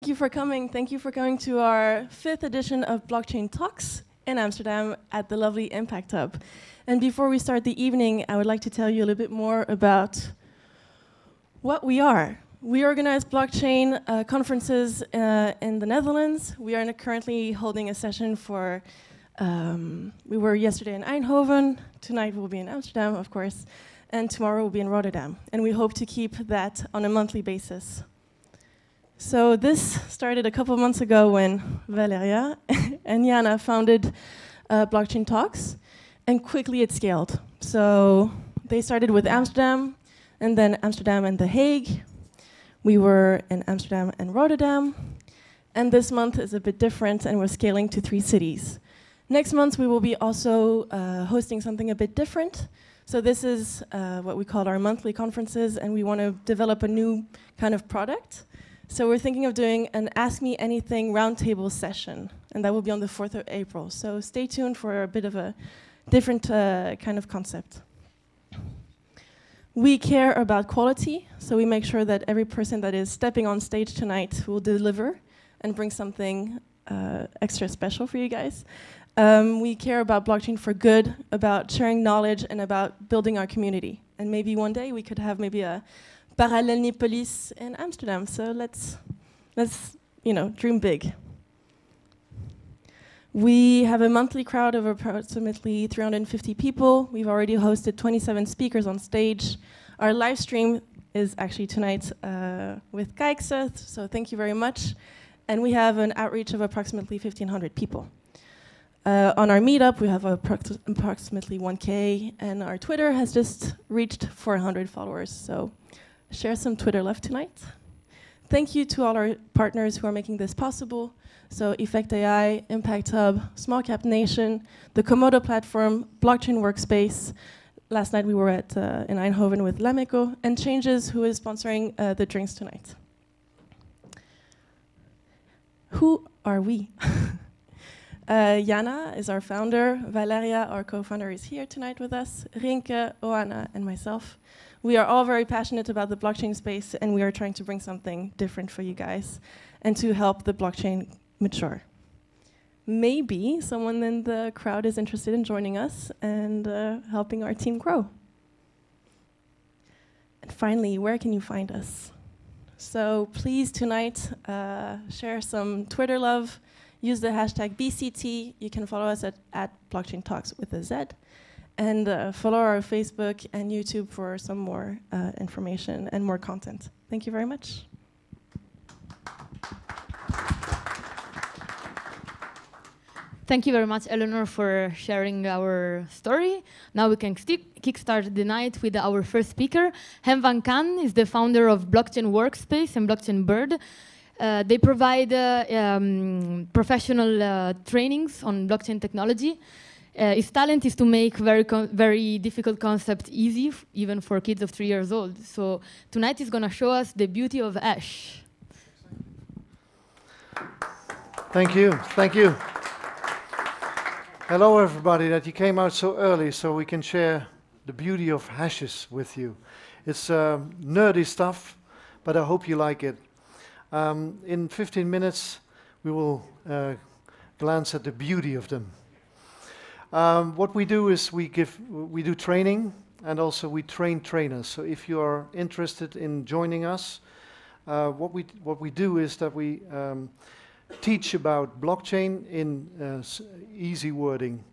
you for coming. Thank you for coming to our 5th edition of Blockchain Talks in Amsterdam at the lovely Impact Hub. And before we start the evening, I would like to tell you a little bit more about what we are. We organize blockchain conferences in the Netherlands. We are currently holding a session for, we were yesterday in Eindhoven, tonight we'll be in Amsterdam, of course, and tomorrow we'll be in Rotterdam. And we hope to keep that on a monthly basis. So this started a couple of months ago when Valeria and Jana founded BlockchainTalks, and quickly it scaled. So they started with Amsterdam, and then Amsterdam and The Hague. We were in Amsterdam and Rotterdam, and this month is a bit different, and we're scaling to 3 cities. Next month we will be also hosting something a bit different. So this is what we call our monthly conferences, and we want to develop a new kind of product. So we're thinking of doing an Ask Me Anything roundtable session, and that will be on the 4th of April. So stay tuned for a bit of a different kind of concept. We care about quality, so we make sure that every person that is stepping on stage tonight will deliver and bring something extra special for you guys. We care about blockchain for good, about sharing knowledge, and about building our community. And maybe one day we could have maybe a Parallel Police in Amsterdam. So let's dream big. We have a monthly crowd of approximately 350 people. We've already hosted 27 speakers on stage. Our live stream is actually tonight with Kijkse, so thank you very much. And we have an outreach of approximately 1,500 people. On our meetup, we have approximately 1K, and our Twitter has just reached 400 followers. So share some Twitter love tonight. Thank you to all our partners who are making this possible. So Effect AI, Impact Hub, Small Cap Nation, the Komodo platform, Blockchain Workspace. Last night we were in Eindhoven with Lameco, and Changes, who is sponsoring the drinks tonight. Who are we? Jana is our founder. Valeria, our co-founder, is here tonight with us. Rinke, Oana, and myself. We are all very passionate about the blockchain space, and we are trying to bring something different for you guys and to help the blockchain mature. Maybe someone in the crowd is interested in joining us and helping our team grow. And finally, where can you find us? So please tonight share some Twitter love. Use the hashtag BCT. You can follow us at Blockchain Talks with a Z. And follow our Facebook and YouTube for some more information and more content. Thank you very much. Thank you very much, Eleanor, for sharing our story. Now we can kickstart the night with our first speaker. Hem van Kan is the founder of Blockchain Workspace and Blockchain Bird. They provide professional trainings on blockchain technology. His talent is to make very difficult concepts easy, even for kids of 3 years old. So tonight he's going to show us the beauty of hash. Thank you. Thank you. Hello, everybody, that you came out so early so we can share the beauty of hashes with you. It's nerdy stuff, but I hope you like it. In 15 minutes, we will glance at the beauty of them. What we do is we do training, and also we train trainers. So if you are interested in joining us, what we do is that we teach about blockchain in easy wording.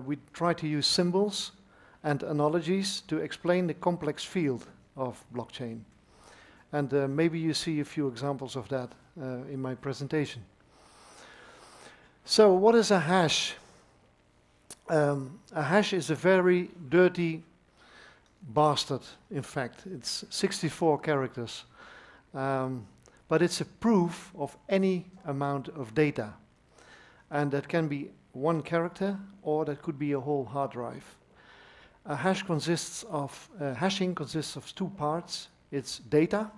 We try to use symbols and analogies to explain the complex field of blockchain. And maybe you see a few examples of that in my presentation. So what is a hash? A hash is a very dirty bastard, in fact. It's 64 characters. But it's a proof of any amount of data. And that can be one character, or that could be a whole hard drive. A hash consists of, hashing consists of 2 parts. It's data,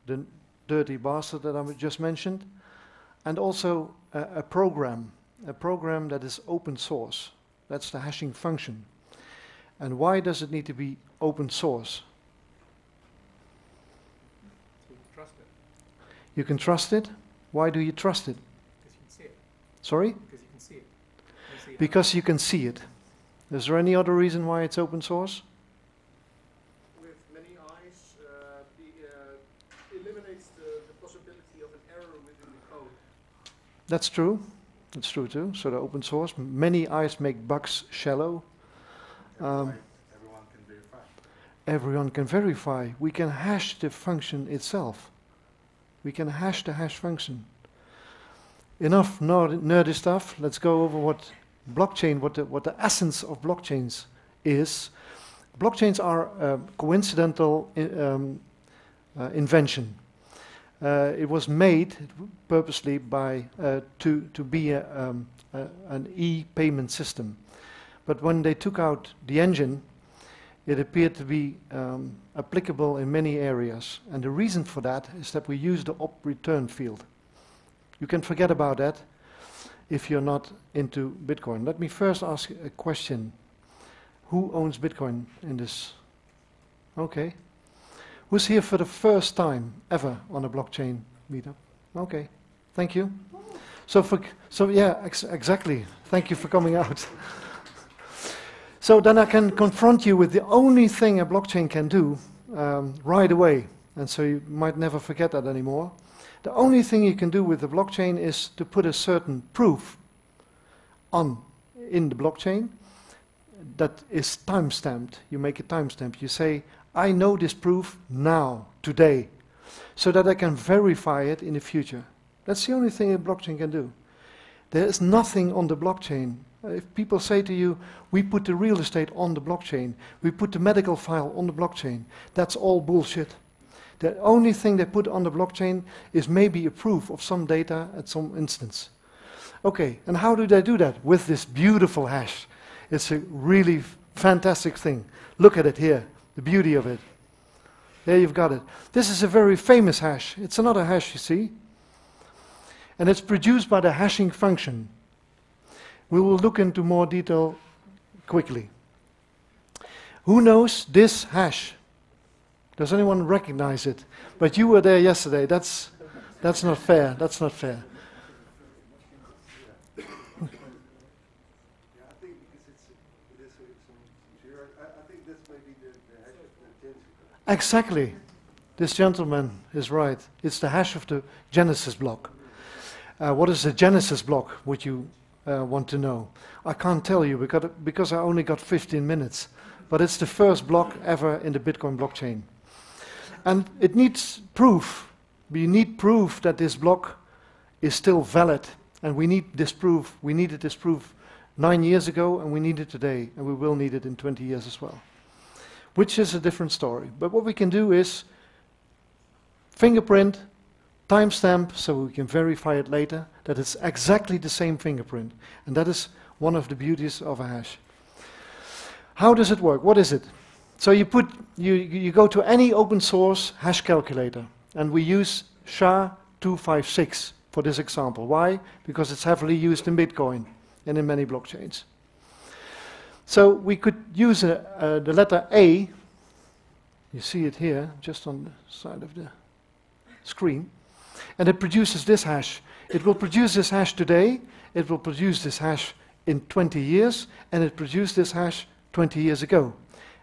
the dirty bastard that I just mentioned, and also a program that is open source. That's the hashing function. And why does it need to be open source? You can trust it. Why do you trust it? Because you can see it. Sorry? Because you can see it. You see it. Because you can see it. Is there any other reason why it's open source? With many eyes, eliminates the possibility of an error within the code. That's true. That's true too. So the open source, many eyes make bugs shallow. Everyone can verify. Everyone can verify. We can hash the function itself. We can hash the hash function. Enough nerdy stuff. Let's go over what blockchain, what the essence of blockchains is. Blockchains are a coincidental invention. It was made purposely by to be an e-payment system. But when they took out the engine, it appeared to be applicable in many areas. And the reason for that is that we use the op return field. You can forget about that if you're not into Bitcoin. Let me first ask a question. Who owns Bitcoin in this? Okay. Who's here for the first time ever on a blockchain meetup? Okay. Thank you. So yeah, exactly. Thank you for coming out. So then I can confront you with the only thing a blockchain can do right away. And so you might never forget that anymore. The only thing you can do with the blockchain is to put a certain proof in the blockchain that is time-stamped. You make a timestamp. You say, I know this proof now, today, so that I can verify it in the future. That's the only thing a blockchain can do. There is nothing on the blockchain. If people say to you, we put the real estate on the blockchain, we put the medical file on the blockchain, that's all bullshit. The only thing they put on the blockchain is maybe a proof of some data at some instance. Okay, and how do they do that? With this beautiful hash. It's a really fantastic thing. Look at it here, the beauty of it. There you've got it. This is a very famous hash. It's another hash, you see. And it's produced by the hashing function. We will look into more detail quickly. Who knows this hash? Does anyone recognize it? But you were there yesterday. That's not fair. That's not fair. Yeah, I think because it is some zero. I think this may be the hash of the Genesis. Exactly. This gentleman is right. It's the hash of the Genesis block. What is the Genesis block, would you want to know? I can't tell you because I only got 15 minutes. But it's the first block ever in the Bitcoin blockchain. And it needs proof. We need proof that this block is still valid. And we need this proof. We needed this proof 9 years ago, and we need it today. And we will need it in 20 years as well. Which is a different story. But what we can do is fingerprint, timestamp, so we can verify it later, that it's exactly the same fingerprint. And that is one of the beauties of a hash. How does it work? What is it? So you go to any open source hash calculator, and we use SHA-256 for this example. Why? Because it's heavily used in Bitcoin and in many blockchains. So we could use the letter A. You see it here, just on the side of the screen. And it produces this hash. It will produce this hash today, it will produce this hash in 20 years, and it produced this hash 20 years ago.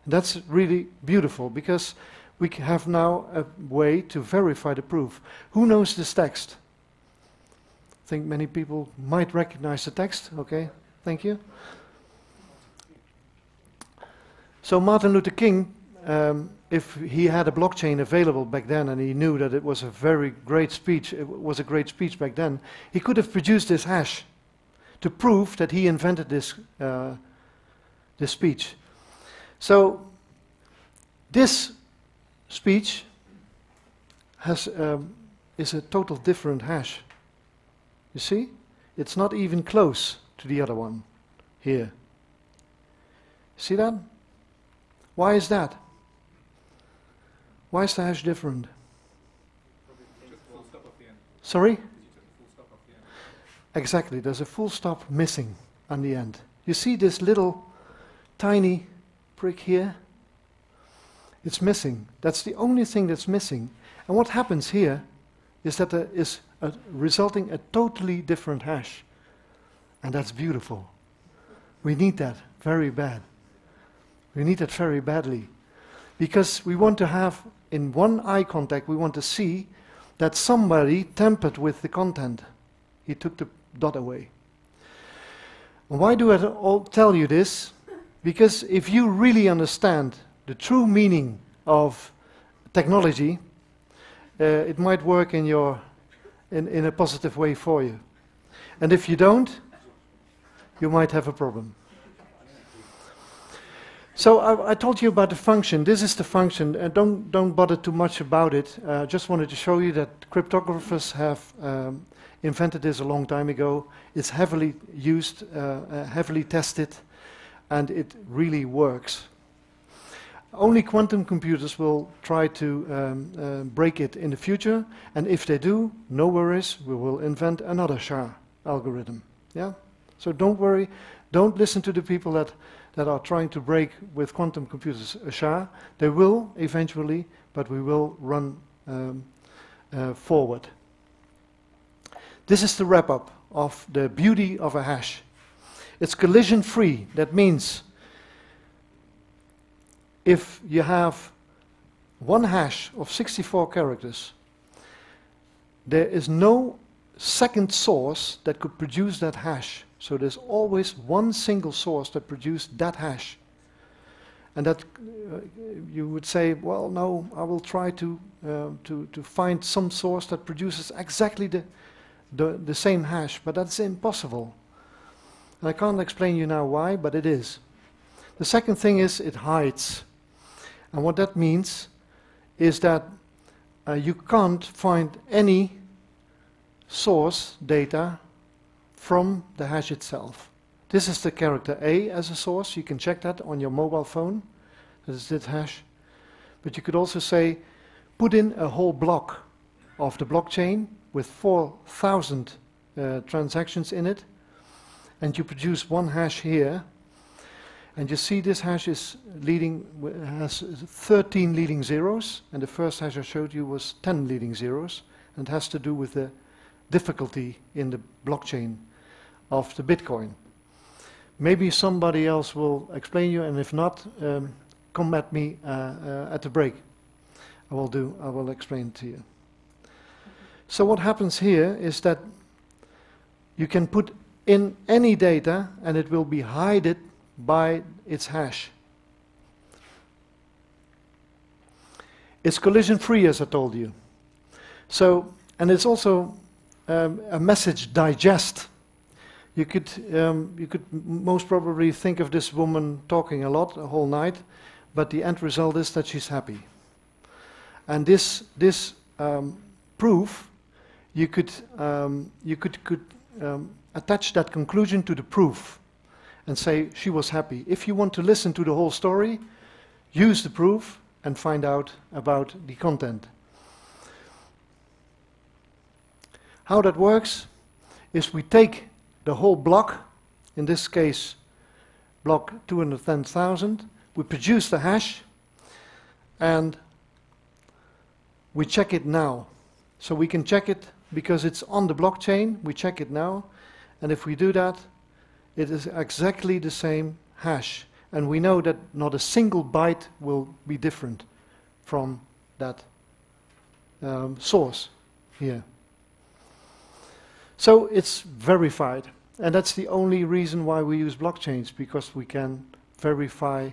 And that's really beautiful, because we have now a way to verify the proof. Who knows this text? I think many people might recognize the text. Okay, thank you. So Martin Luther King, if he had a blockchain available back then and he knew that it was a very great speech, it was a great speech back then, he could have produced this hash to prove that he invented this speech. So this speech is a total different hash. You see? It's not even close to the other one here. See that? Why is that? Why is the hash different? Sorry? Exactly, there's a full stop missing on the end. You see this little tiny prick here? It's missing. That's the only thing that's missing. And what happens here is that there is resulting a totally different hash. And that's beautiful. We need that very bad. We need that very badly. Because we want to have, in one eye contact, we want to see that somebody tampered with the content. He took the dot away. And why do I tell you this? Because if you really understand the true meaning of technology, it might work in a positive way for you. And if you don't, you might have a problem. So I told you about the function. This is the function. Don't bother too much about it. Just wanted to show you that cryptographers have invented this a long time ago. It's heavily used, heavily tested, and it really works. Only quantum computers will try to break it in the future, and if they do, no worries, we will invent another SHA algorithm. Yeah? So don't worry, don't listen to the people that are trying to break with quantum computers a SHA. They will eventually, but we will run forward. This is the wrap-up of the beauty of a hash. It's collision-free. That means if you have one hash of 64 characters, there is no second source that could produce that hash. So there's always one single source that produced that hash. And that you would say, well, no, I will try to find some source that produces exactly the same hash, but that's impossible. And I can't explain you now why, but it is. The second thing is it hides. And what that means is that you can't find any source data from the hash itself. This is the character A as a source. You can check that on your mobile phone. That is this hash. But you could also say, put in a whole block of the blockchain with 4,000 transactions in it, and you produce one hash here. And you see this hash is has 13 leading zeros, and the first hash I showed you was 10 leading zeros, and it has to do with the difficulty in the blockchain of the Bitcoin. Maybe somebody else will explain you, and if not, come at me at the break. I will explain it to you. So what happens here is that you can put in any data and it will be hidden by its hash. It's collision free, as I told you. So, and it's also a message digest. You could most probably think of this woman talking a lot a whole night, but the end result is that she's happy. And this proof, you could attach that conclusion to the proof and say she was happy. If you want to listen to the whole story, use the proof and find out about the content. How that works is we take the whole block, in this case block 210,000, we produce the hash and we check it now. So we can check it because it's on the blockchain, we check it now, and if we do that, it is exactly the same hash. And we know that not a single byte will be different from that source here. So it's verified. And that's the only reason why we use blockchains, because we can verify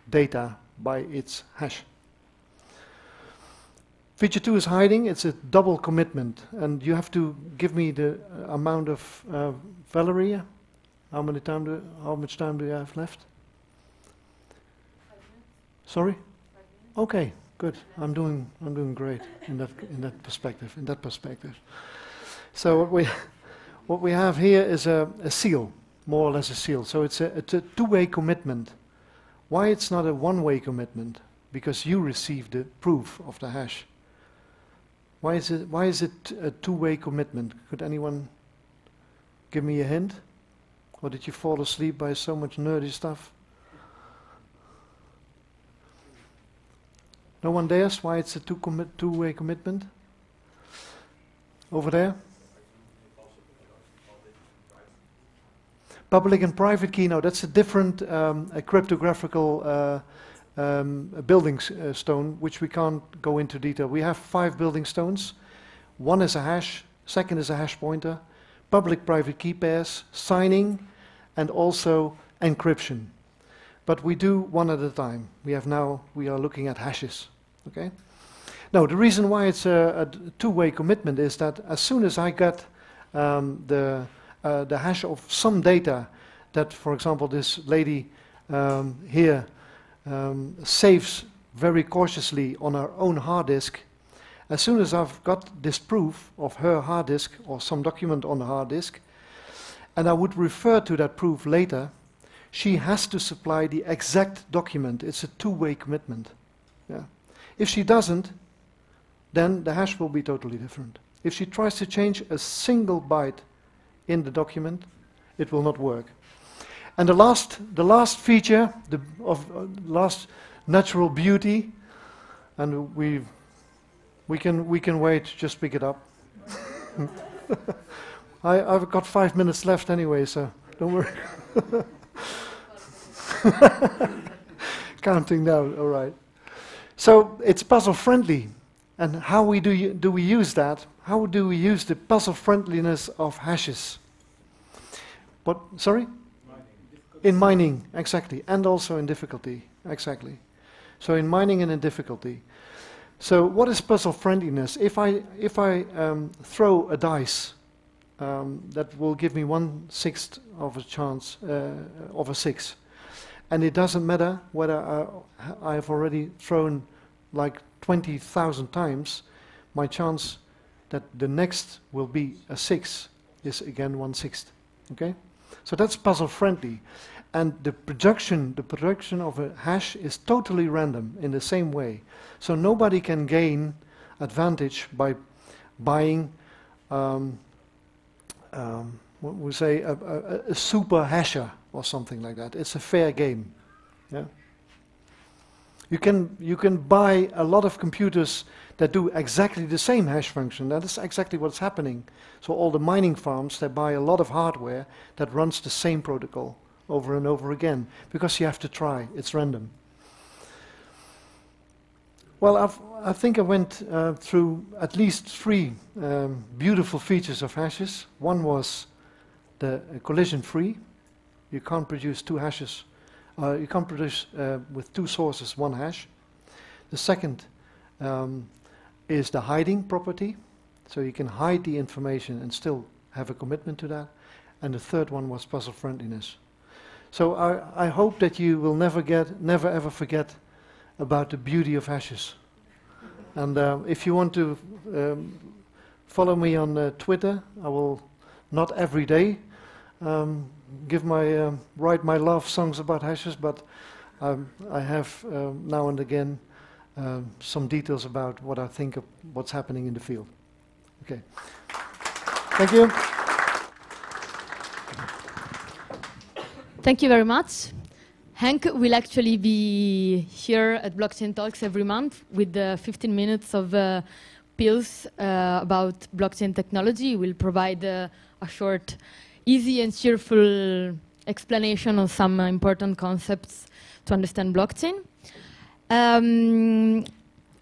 data by its hash. Feature 2 is hiding. It's a double commitment. And you have to give me the amount of Valerie. How much time do you have left? 5 minutes. Sorry? 5 minutes. Okay, good. I'm doing great in that perspective. So what we have here is a seal, more or less a seal. So it's a two-way commitment. Why it's not a one-way commitment? Because you receive the proof of the hash. Why is it a two-way commitment? Could anyone give me a hint? Or did you fall asleep by so much nerdy stuff? No one dares why it's a two-way commitment? Over there. Public and private key, no, that's a different a cryptographical building stone, which we can't go into detail. We have 5 building stones. One is a hash, second is a hash pointer, public-private key pairs, signing, and also encryption. But we do one at a time. We are looking at hashes, okay? Now, the reason why it's a two-way commitment is that as soon as I get the hash of some data that, for example, this lady here saves very cautiously on her own hard disk, as soon as I've got this proof of her hard disk or some document on the hard disk, and I would refer to that proof later, she has to supply the exact document. It's a two-way commitment. Yeah. If she doesn't, then the hash will be totally different. If she tries to change a single byte in the document, it will not work. And the last feature of last natural beauty, and we can wait. Just pick it up. I've got 5 minutes left anyway, so don't worry. Counting down. All right. So it's puzzle friendly. And how do we use that? How do we use the puzzle friendliness of hashes? What? Sorry? In mining, exactly, and also in difficulty, exactly. So in mining and in difficulty. So what is puzzle friendliness? If I throw a dice, that will give me 1/6 of a chance of a 6, and it doesn't matter whether I've already thrown like 20,000 times, my chance that the next will be a 6 is again 1/6. Okay, so that's puzzle friendly, and the production of a hash is totally random in the same way. So nobody can gain advantage by buying, what we say, a super hasher or something like that. It's a fair game. Yeah. You can buy a lot of computers that do exactly the same hash function. That is exactly what's happening. So all the mining farms, they buy a lot of hardware that runs the same protocol over and over again, because you have to try. It's random. Well, I think I went through at least 3 beautiful features of hashes. One was the collision-free. You can't produce 2 hashes. You can't produce with 2 sources 1 hash. The second is the hiding property. So you can hide the information and still have a commitment to that. And the third one was puzzle friendliness. So I hope that you will never ever forget about the beauty of hashes. And if you want to follow me on Twitter, I will, not every day, write my love songs about hashes, but I have now and again some details about what I think of what's happening in the field. Okay. Thank you. Thank you very much. Hank will actually be here at Blockchain Talks every month with 15 minutes of pills about blockchain technology. He will provide a short, easy and cheerful explanation of some important concepts to understand blockchain.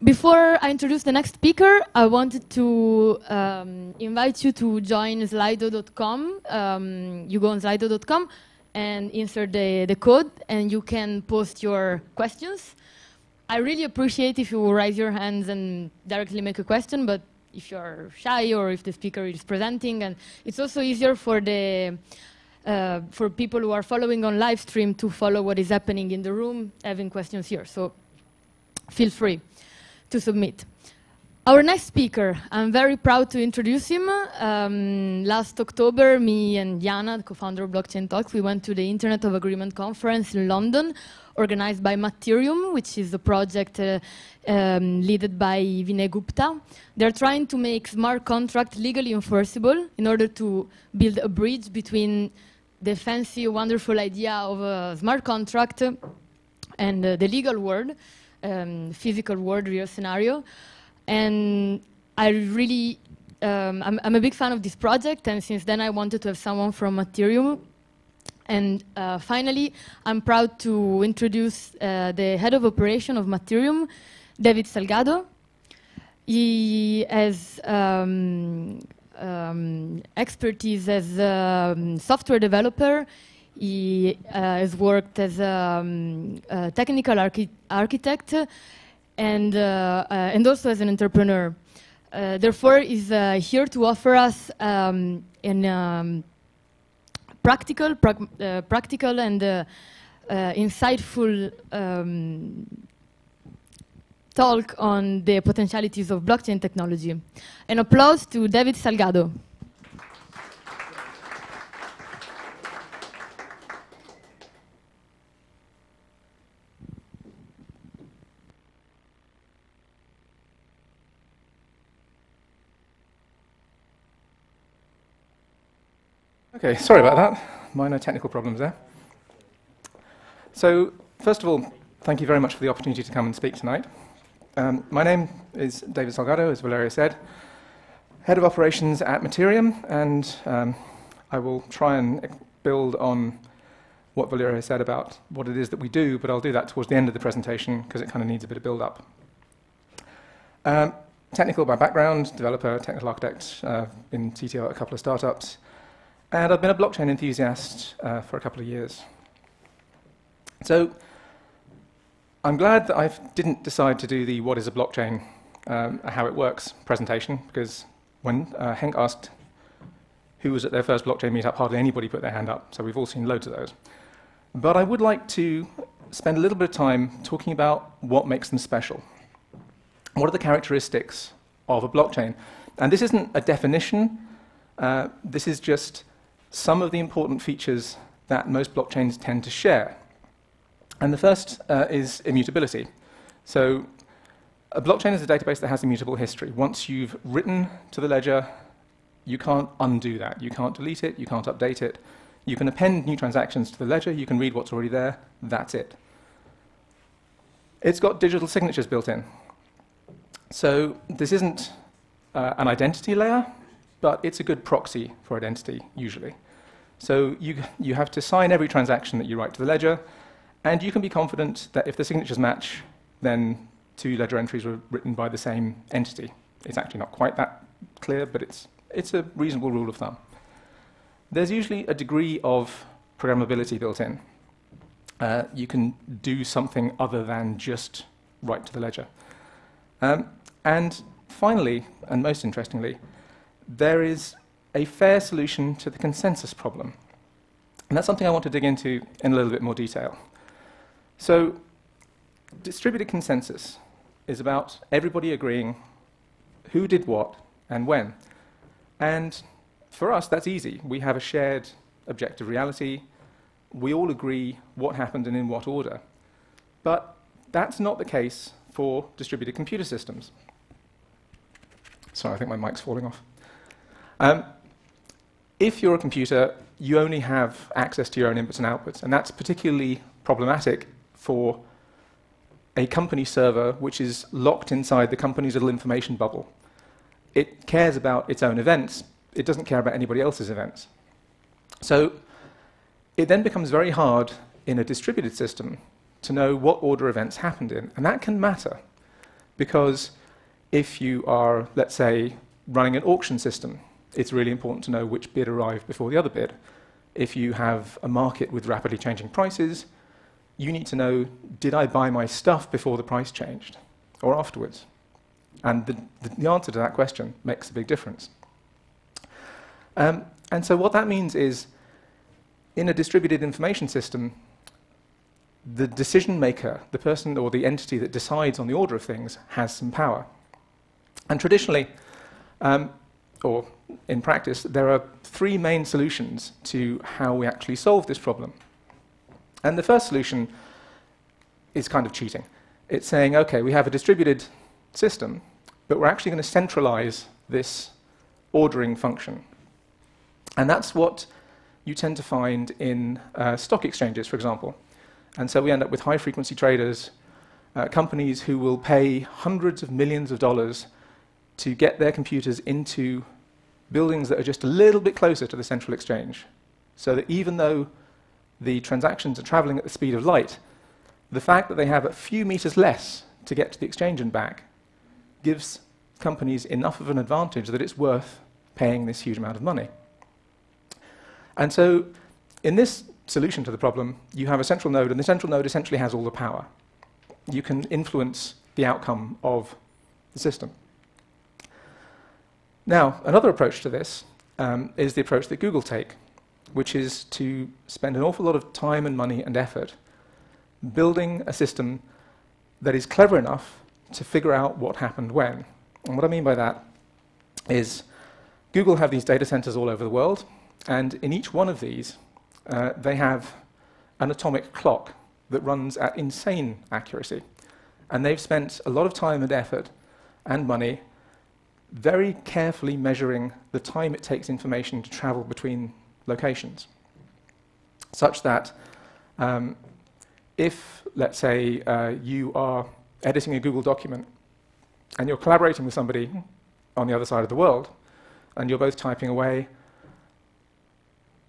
Before I introduce the next speaker, I wanted to invite you to join slido.com. You go on slido.com and insert the code, and you can post your questions. I really appreciate if you raise your hands and directly make a question, but if you're shy or if the speaker is presenting, and it's also easier for for people who are following on live stream to follow what is happening in the room, having questions here. So feel free to submit. Our next speaker, I'm very proud to introduce him. Last October, me and Jana, the co-founder of Blockchain Talks, we went to the Internet of Agreement conference in London, organized by Materium, which is a project led by Vinay Gupta. They're trying to make smart contract legally enforceable in order to build a bridge between the fancy, wonderful idea of a smart contract and the legal world, physical world, real scenario. And I really I'm a big fan of this project, and since then I wanted to have someone from Ethereum. And finally, I'm proud to introduce the head of operation of Ethereum, David Salgado. He has expertise as a software developer. He has worked as a technical architect and also as an entrepreneur. Therefore, he's here to offer us practical and insightful talk on the potentialities of blockchain technology. An applause to David Salgado. Okay, sorry about that. Minor technical problems there. So, first of all, thank you very much for the opportunity to come and speak tonight. My name is David Salgado, as Valeria said, head of operations at Ethereum, and I will try and build on what Valeria said about what it is that we do, but I'll do that towards the end of the presentation because it kind of needs a bit of build-up. Technical by background, developer, technical architect, been CTO at a couple of startups, and I've been a blockchain enthusiast for a couple of years. So I'm glad that I didn't decide to do the what is a blockchain, how it works presentation, because when Henk asked who was at their first blockchain meetup, hardly anybody put their hand up, so we've all seen loads of those. But I would like to spend a little bit of time talking about what makes them special. What are the characteristics of a blockchain? And this isn't a definition, this is just some of the important features that most blockchains tend to share. And the first is immutability. So a blockchain is a database that has immutable history. Once you've written to the ledger, you can't undo that. You can't delete it, you can't update it. You can append new transactions to the ledger, you can read what's already there, that's it. It's got digital signatures built in. So this isn't an identity layer, but it's a good proxy for identity, usually. So you have to sign every transaction that you write to the ledger, and you can be confident that if the signatures match, then two ledger entries were written by the same entity. It's actually not quite that clear, but it's a reasonable rule of thumb. There's usually a degree of programmability built in. You can do something other than just write to the ledger. And finally, and most interestingly, there is a fair solution to the consensus problem. And that's something I want to dig into in a little bit more detail. So, distributed consensus is about everybody agreeing who did what and when. And for us, that's easy. We have a shared objective reality. We all agree what happened and in what order. But that's not the case for distributed computer systems. Sorry, I think my mic's falling off. If you're a computer, you only have access to your own inputs and outputs, and that's particularly problematic for a company server which is locked inside the company's little information bubble. It cares about its own events. It doesn't care about anybody else's events. So it then becomes very hard in a distributed system to know what order events happened in, and that can matter because if you are, let's say, running an auction system, it's really important to know which bid arrived before the other bid. If you have a market with rapidly changing prices, you need to know, did I buy my stuff before the price changed or afterwards? And the answer to that question makes a big difference. And so what that means is, in a distributed information system, the decision maker, the person or the entity that decides on the order of things, has some power. And traditionally, or in practice, there are three main solutions to how we actually solve this problem. And the first solution is kind of cheating. It's saying, okay, we have a distributed system, but we're actually going to centralize this ordering function. And that's what you tend to find in stock exchanges, for example. And so we end up with high-frequency traders, companies who will pay hundreds of millions of dollars to get their computers into buildings that are just a little bit closer to the central exchange, so that even though the transactions are traveling at the speed of light, the fact that they have a few meters less to get to the exchange and back gives companies enough of an advantage that it's worth paying this huge amount of money. And so in this solution to the problem, you have a central node, and the central node essentially has all the power. You can influence the outcome of the system. Now, another approach to this is the approach that Google take, which is to spend an awful lot of time and money and effort building a system that is clever enough to figure out what happened when. And what I mean by that is Google have these data centers all over the world, and in each one of these, they have an atomic clock that runs at insane accuracy. And they've spent a lot of time and effort and money very carefully measuring the time it takes information to travel between locations, such that if, let's say, you are editing a Google document and you're collaborating with somebody on the other side of the world, and you're both typing away,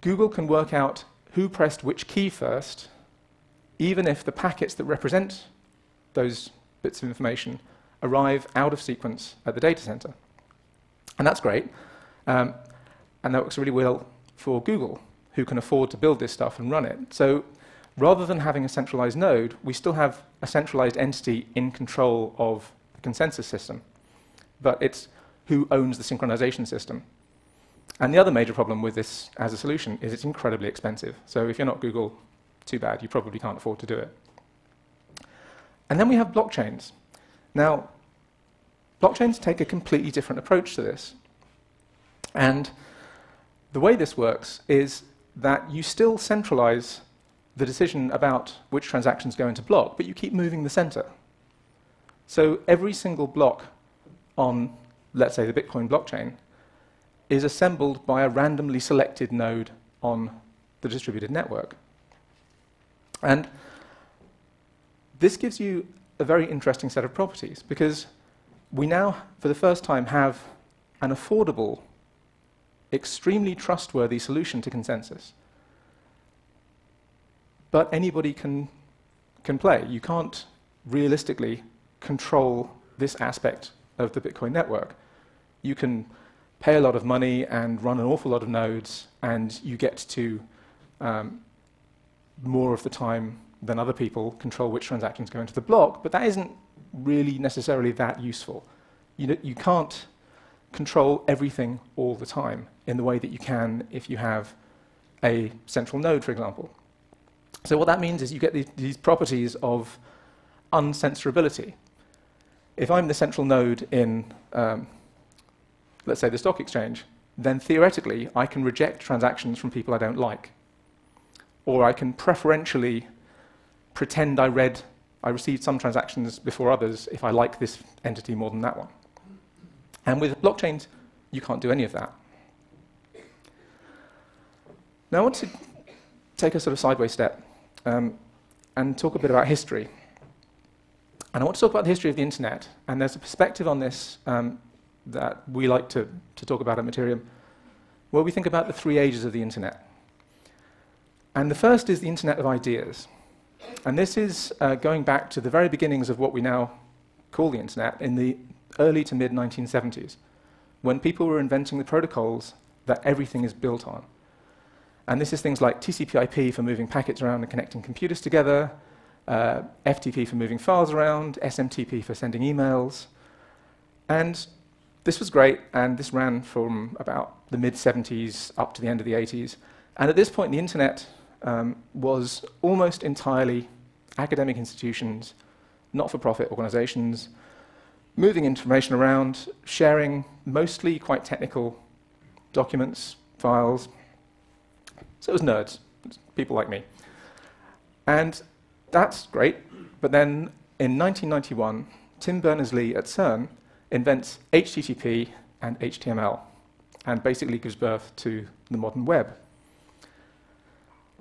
Google can work out who pressed which key first, even if the packets that represent those bits of information arrive out of sequence at the data center. And that's great. And that works really well for Google, who can afford to build this stuff and run it. So rather than having a centralized node, we still have a centralized entity in control of the consensus system. But it's who owns the synchronization system. And the other major problem with this as a solution is it's incredibly expensive. So if you're not Google, too bad, you probably can't afford to do it. And then we have blockchains. Now, blockchains take a completely different approach to this. And the way this works is that you still centralize the decision about which transactions go into block, but you keep moving the center. So every single block on, let's say, the Bitcoin blockchain is assembled by a randomly selected node on the distributed network. And this gives you a very interesting set of properties, because we now, for the first time, have an affordable, extremely trustworthy solution to consensus. But anybody can play. You can't realistically control this aspect of the Bitcoin network. You can pay a lot of money and run an awful lot of nodes, and you get to more of the time than other people control which transactions go into the block, but that isn't really necessarily that useful. You can't control everything all the time in the way that you can if you have a central node, for example. So what that means is you get these properties of uncensorability. If I'm the central node in, let's say, the stock exchange, then theoretically I can reject transactions from people I don't like. Or I can preferentially pretend I received some transactions before others if I like this entity more than that one. And with blockchains, you can't do any of that. Now I want to take a sort of sideways step and talk a bit about history. And I want to talk about the history of the internet. And there's a perspective on this that we like to talk about at Materium, where we think about the three ages of the internet. And the first is the internet of ideas. And this is going back to the very beginnings of what we now call the internet in the early to mid 1970s, when people were inventing the protocols that everything is built on. And this is things like TCP/IP for moving packets around and connecting computers together, FTP for moving files around, SMTP for sending emails. And this was great, and this ran from about the mid-70s up to the end of the 80s. And at this point, the internet was almost entirely academic institutions, not-for-profit organizations, moving information around, sharing mostly quite technical documents, files. So it was nerds, people like me. And that's great, but then in 1991, Tim Berners-Lee at CERN invents HTTP and HTML, and basically gives birth to the modern web.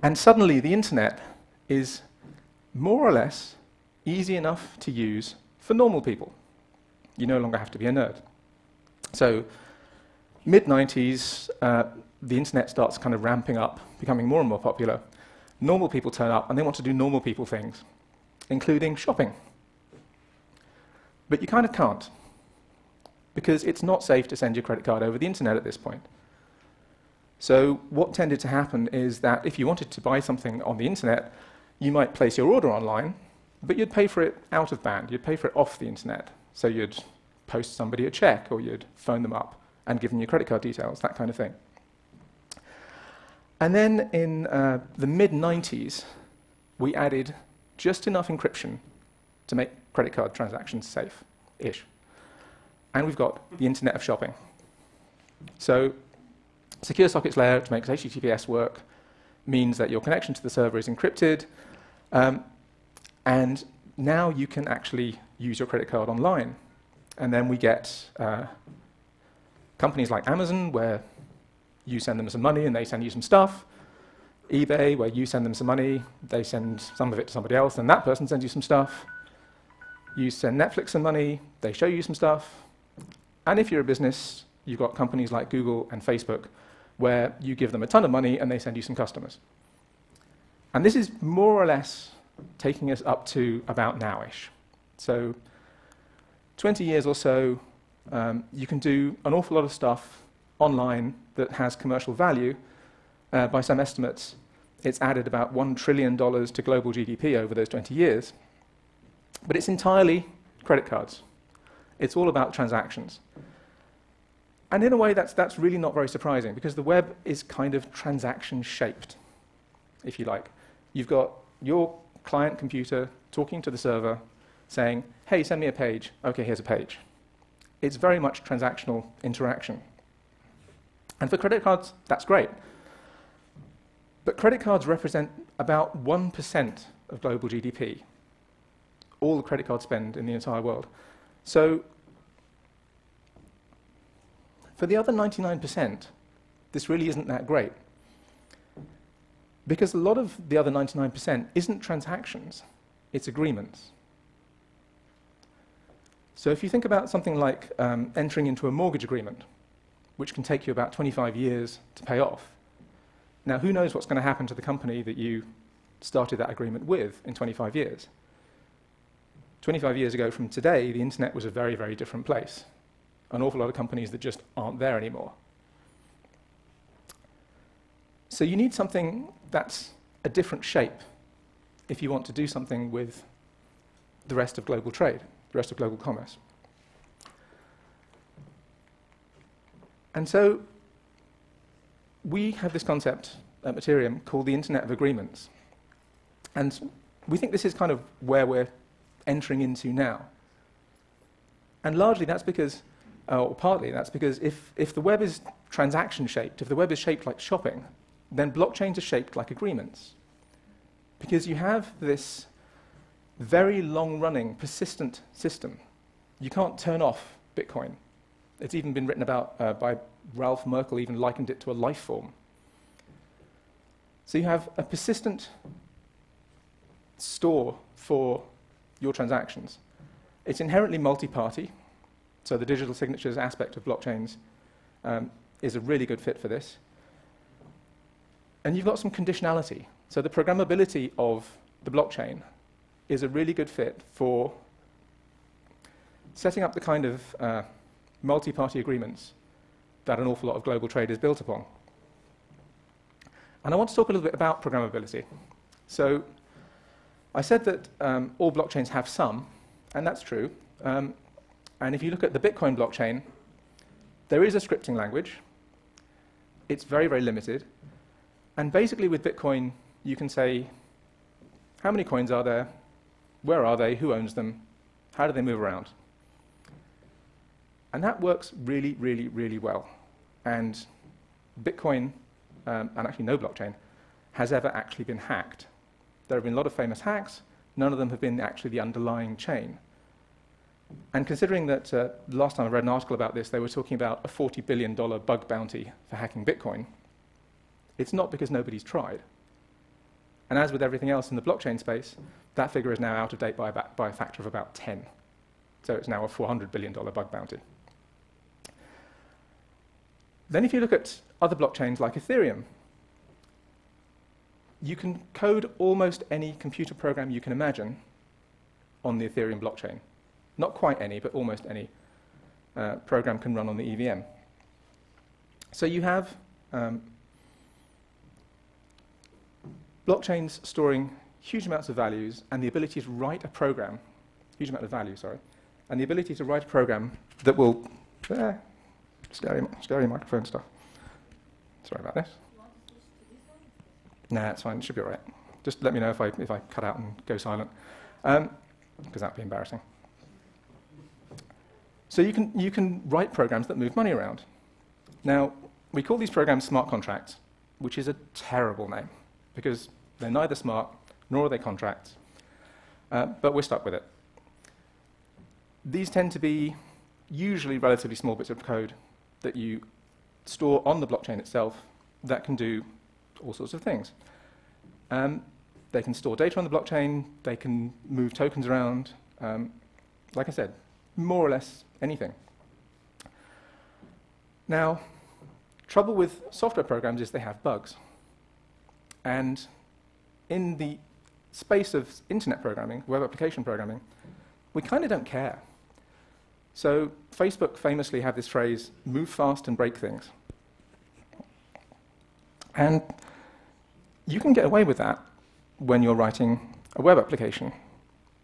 And suddenly the internet is more or less easy enough to use for normal people. You no longer have to be a nerd. So mid-90s, the internet starts kind of ramping up, becoming more and more popular. Normal people turn up, and they want to do normal people things, including shopping. But you kind of can't, because it's not safe to send your credit card over the internet at this point. So what tended to happen is that if you wanted to buy something on the internet, you might place your order online, but you'd pay for it out of band. You'd pay for it off the internet. So you'd post somebody a check, or you'd phone them up and give them your credit card details, that kind of thing. And then in the mid-90s, we added just enough encryption to make credit card transactions safe-ish. And we've got the Internet of Shopping. So secure sockets layer, which makes HTTPS work, means that your connection to the server is encrypted, and now you can actually use your credit card online. And then we get companies like Amazon, where you send them some money and they send you some stuff. eBay, where you send them some money, they send some of it to somebody else, and that person sends you some stuff. You send Netflix some money, they show you some stuff. And if you're a business, you've got companies like Google and Facebook, where you give them a ton of money and they send you some customers. And this is more or less taking us up to about now-ish. So 20 years or so, you can do an awful lot of stuff online that has commercial value. By some estimates, it's added about $1 trillion to global GDP over those 20 years. But it's entirely credit cards. It's all about transactions. And in a way, that's really not very surprising, because the web is kind of transaction-shaped, if you like. You've got your client computer talking to the server, saying, hey, send me a page. OK, here's a page. It's very much transactional interaction. And for credit cards, that's great. But credit cards represent about 1% of global GDP, all the credit card spend in the entire world. So for the other 99%, this really isn't that great, because a lot of the other 99% isn't transactions, it's agreements. So if you think about something like entering into a mortgage agreement, which can take you about 25 years to pay off. Now, who knows what's going to happen to the company that you started that agreement with in 25 years? 25 years ago from today, the internet was a very, very different place. An awful lot of companies that just aren't there anymore. So you need something that's a different shape if you want to do something with the rest of global trade, the rest of global commerce. And so we have this concept at Materium called the Internet of Agreements. And we think this is kind of where we're entering into now. And largely that's because, or partly that's because if the web is transaction-shaped, if the web is shaped like shopping, then blockchains are shaped like agreements. Because you have this very long-running, persistent system. You can't turn off Bitcoin. It's even been written about by Ralph Merkle, even likened it to a life form. So you have a persistent store for your transactions. It's inherently multi-party, so the digital signatures aspect of blockchains is a really good fit for this. And you've got some conditionality. So the programmability of the blockchain is a really good fit for setting up the kind of multi-party agreements that an awful lot of global trade is built upon. And I want to talk a little bit about programmability. So I said that all blockchains have some, and that's true. And if you look at the Bitcoin blockchain, there is a scripting language. It's very, very limited. And basically with Bitcoin, you can say, how many coins are there? Where are they? Who owns them? How do they move around? And that works really, really, really well. And Bitcoin, and actually no blockchain, has ever actually been hacked. There have been a lot of famous hacks. None of them have been actually the underlying chain. And considering that last time I read an article about this, they were talking about a $40 billion bug bounty for hacking Bitcoin. It's not because nobody's tried. And as with everything else in the blockchain space, that figure is now out of date by a factor of about 10. So it's now a $400 billion bug bounty. Then if you look at other blockchains like Ethereum, you can code almost any computer program you can imagine on the Ethereum blockchain. Not quite any, but almost any program can run on the EVM. So you have blockchains storing huge amounts of values and the ability to write a program, huge amount of value, sorry, and the ability to write a program that will, scary microphone stuff. Sorry about this. Nah, it's fine, it should be all right. Just let me know if I cut out and go silent, because that would be embarrassing. So you can write programs that move money around. Now, we call these programs smart contracts, which is a terrible name, because they're neither smart nor are they contracts, but we're stuck with it. These tend to be usually relatively small bits of code that you store on the blockchain itself that can do all sorts of things. They can store data on the blockchain, they can move tokens around, like I said, more or less anything. Now, trouble with software programs is they have bugs. And in the space of internet programming, web application programming, we kind of don't care. So Facebook famously had this phrase, move fast and break things. And you can get away with that when you're writing a web application.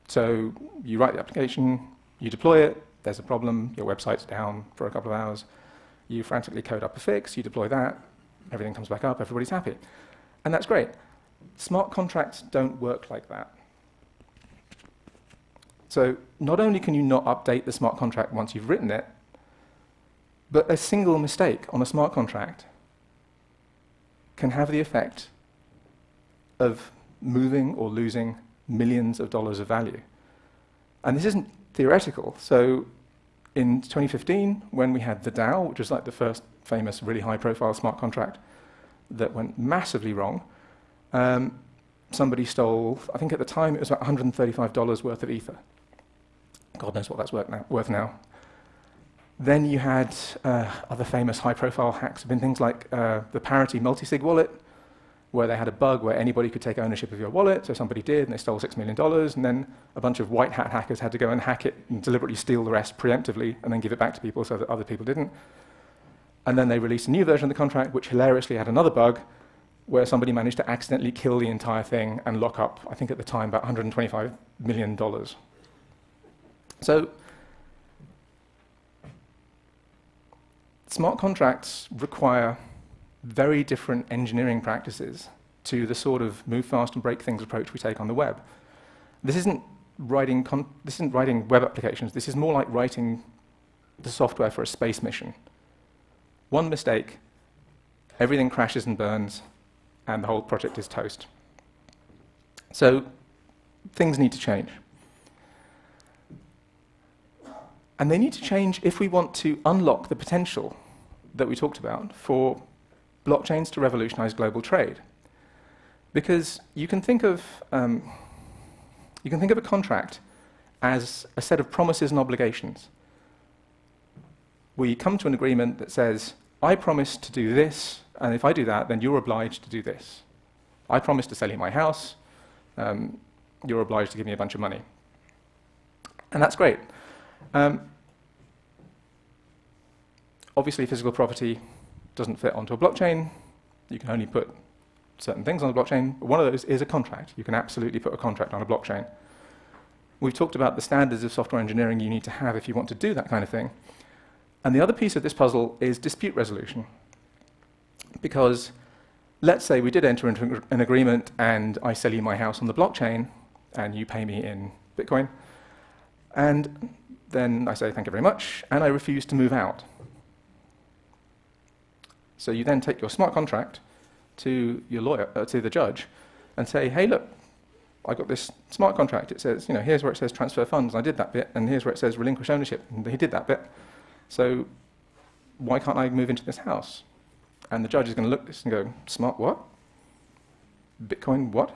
So you write the application, you deploy it, there's a problem, your website's down for a couple of hours, you frantically code up a fix, you deploy that, everything comes back up, everybody's happy. And that's great. Smart contracts don't work like that. So not only can you not update the smart contract once you've written it, but a single mistake on a smart contract can have the effect of moving or losing millions of dollars of value. And this isn't theoretical. So in 2015, when we had the DAO, which was like the first famous really high-profile smart contract that went massively wrong, somebody stole, I think at the time it was about $135 worth of Ether. God knows what that's worth now. Then you had other famous high-profile hacks have been things like the Parity multi-sig wallet, where they had a bug where anybody could take ownership of your wallet, so somebody did, and they stole $6 million, and then a bunch of white hat hackers had to go and hack it and deliberately steal the rest preemptively and then give it back to people so that other people didn't. And then they released a new version of the contract, which hilariously had another bug, where somebody managed to accidentally kill the entire thing and lock up, I think at the time, about $125 million. So smart contracts require very different engineering practices to the sort of move fast and break things approach we take on the web. This isn't writing web applications. This is more like writing the software for a space mission. One mistake, everything crashes and burns, and the whole project is toast. So things need to change. And they need to change if we want to unlock the potential that we talked about for blockchains to revolutionize global trade. Because you can think of a contract as a set of promises and obligations. We come to an agreement that says, I promise to do this, and if I do that, then you're obliged to do this. I promise to sell you my house, you're obliged to give me a bunch of money. And that's great. Obviously, physical property doesn't fit onto a blockchain. You can only put certain things on a blockchain. But one of those is a contract. You can absolutely put a contract on a blockchain. We've talked about the standards of software engineering you need to have if you want to do that kind of thing. And the other piece of this puzzle is dispute resolution. Because let's say we did enter into an agreement and I sell you my house on the blockchain and you pay me in Bitcoin. And then I say thank you very much and I refuse to move out. So you then take your smart contract to your lawyer, to the judge, and say, hey, look, I got this smart contract. It says, here's where it says transfer funds, and I did that bit, and here's where it says relinquish ownership, and he did that bit. So why can't I move into this house? And the judge is going to look at this and go, smart what? Bitcoin what?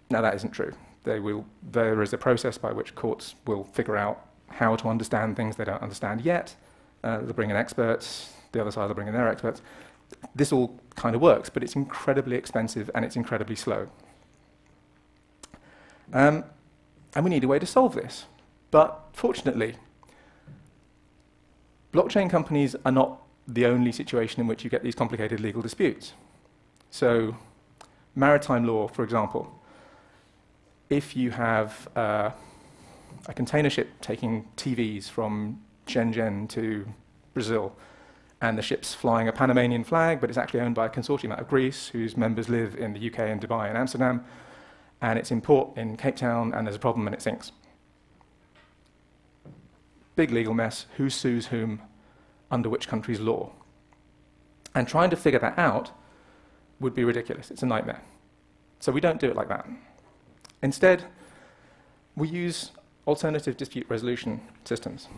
Now that isn't true. There is a process by which courts will figure out how to understand things they don't understand yet, they'll bring in experts, the other side will bring in their experts. This all kind of works, but it's incredibly expensive and it's incredibly slow. And we need a way to solve this. But fortunately, blockchain companies are not the only situation in which you get these complicated legal disputes. So, maritime law, for example, if you have a container ship taking TVs from Shenzhen to Brazil, and the ship's flying a Panamanian flag, but it's actually owned by a consortium out of Greece, whose members live in the UK and Dubai and Amsterdam, and it's in port in Cape Town, and there's a problem and it sinks. Big legal mess, who sues whom, under which country's law. And trying to figure that out would be ridiculous. It's a nightmare. So we don't do it like that. Instead, we use alternative dispute resolution systems.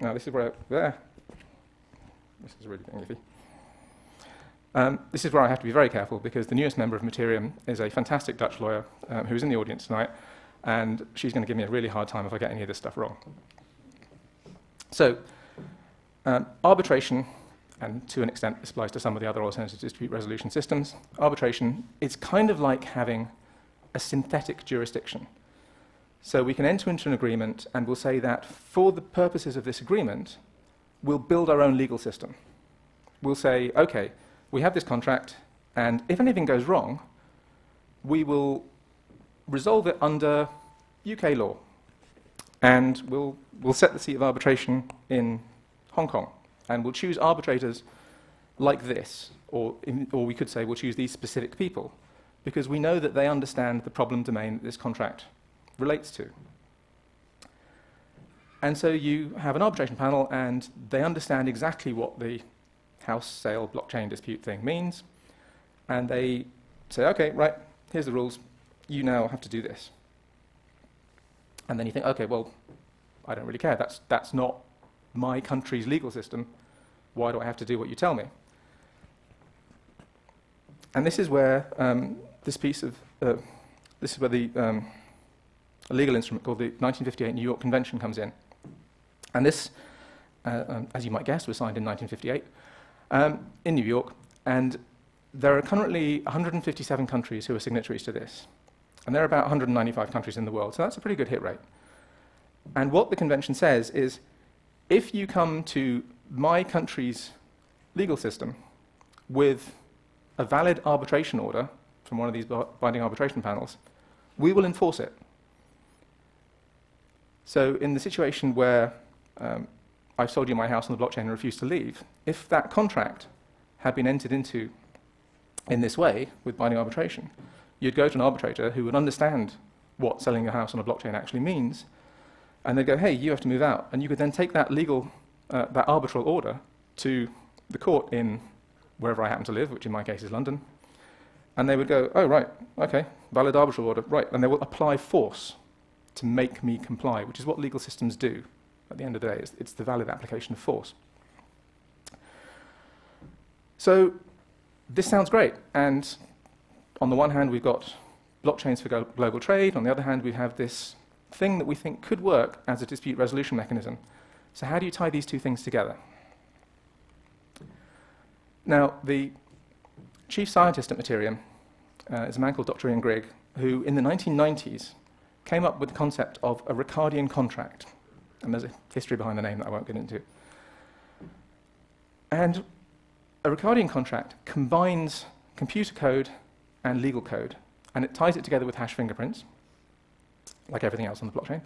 Now, this is where this is really being iffy. This is where I have to be very careful, because the newest member of Materium is a fantastic Dutch lawyer who's in the audience tonight, and she's going to give me a really hard time if I get any of this stuff wrong. So, arbitration, and to an extent this applies to some of the other alternative dispute resolution systems, arbitration is kind of like having a synthetic jurisdiction. So we can enter into an agreement and we'll say that for the purposes of this agreement, we'll build our own legal system. We'll say, okay, we have this contract, and if anything goes wrong, we will resolve it under UK law. And we'll set the seat of arbitration in Hong Kong. And we'll choose arbitrators like this, or we could say we'll choose these specific people, because we know that they understand the problem domain that this contract relates to. And so you have an arbitration panel, and they understand exactly what the house sale blockchain dispute thing means, and they say, okay, right, here's the rules, you now have to do this. And then you think, okay, well, I don't really care, that's not my country's legal system, why do I have to do what you tell me? And this is where this is where the a legal instrument called the 1958 New York Convention comes in. And this, as you might guess, was signed in 1958 in New York, and there are currently 157 countries who are signatories to this. And there are about 195 countries in the world, so that's a pretty good hit rate. And what the convention says is, if you come to my country's legal system with a valid arbitration order from one of these binding arbitration panels, we will enforce it. So in the situation where I've sold you my house on the blockchain and refused to leave, if that contract had been entered into in this way, with binding arbitration, you'd go to an arbitrator who would understand what selling your house on a blockchain actually means, and they'd go, hey, you have to move out. And you could then take that that arbitral order to the court in wherever I happen to live, which in my case is London, and they would go, oh, right, okay, valid arbitral order, right, and they will apply force to make me comply, which is what legal systems do at the end of the day. It's the valid application of force. So this sounds great, and on the one hand we've got blockchains for global trade, on the other hand we have this thing that we think could work as a dispute resolution mechanism. So how do you tie these two things together? Now, the chief scientist at Materium is a man called Dr. Ian Grigg, who in the 1990s came up with the concept of a Ricardian contract. And there's a history behind the name that I won't get into. And a Ricardian contract combines computer code and legal code, and it ties it together with hash fingerprints, like everything else on the blockchain.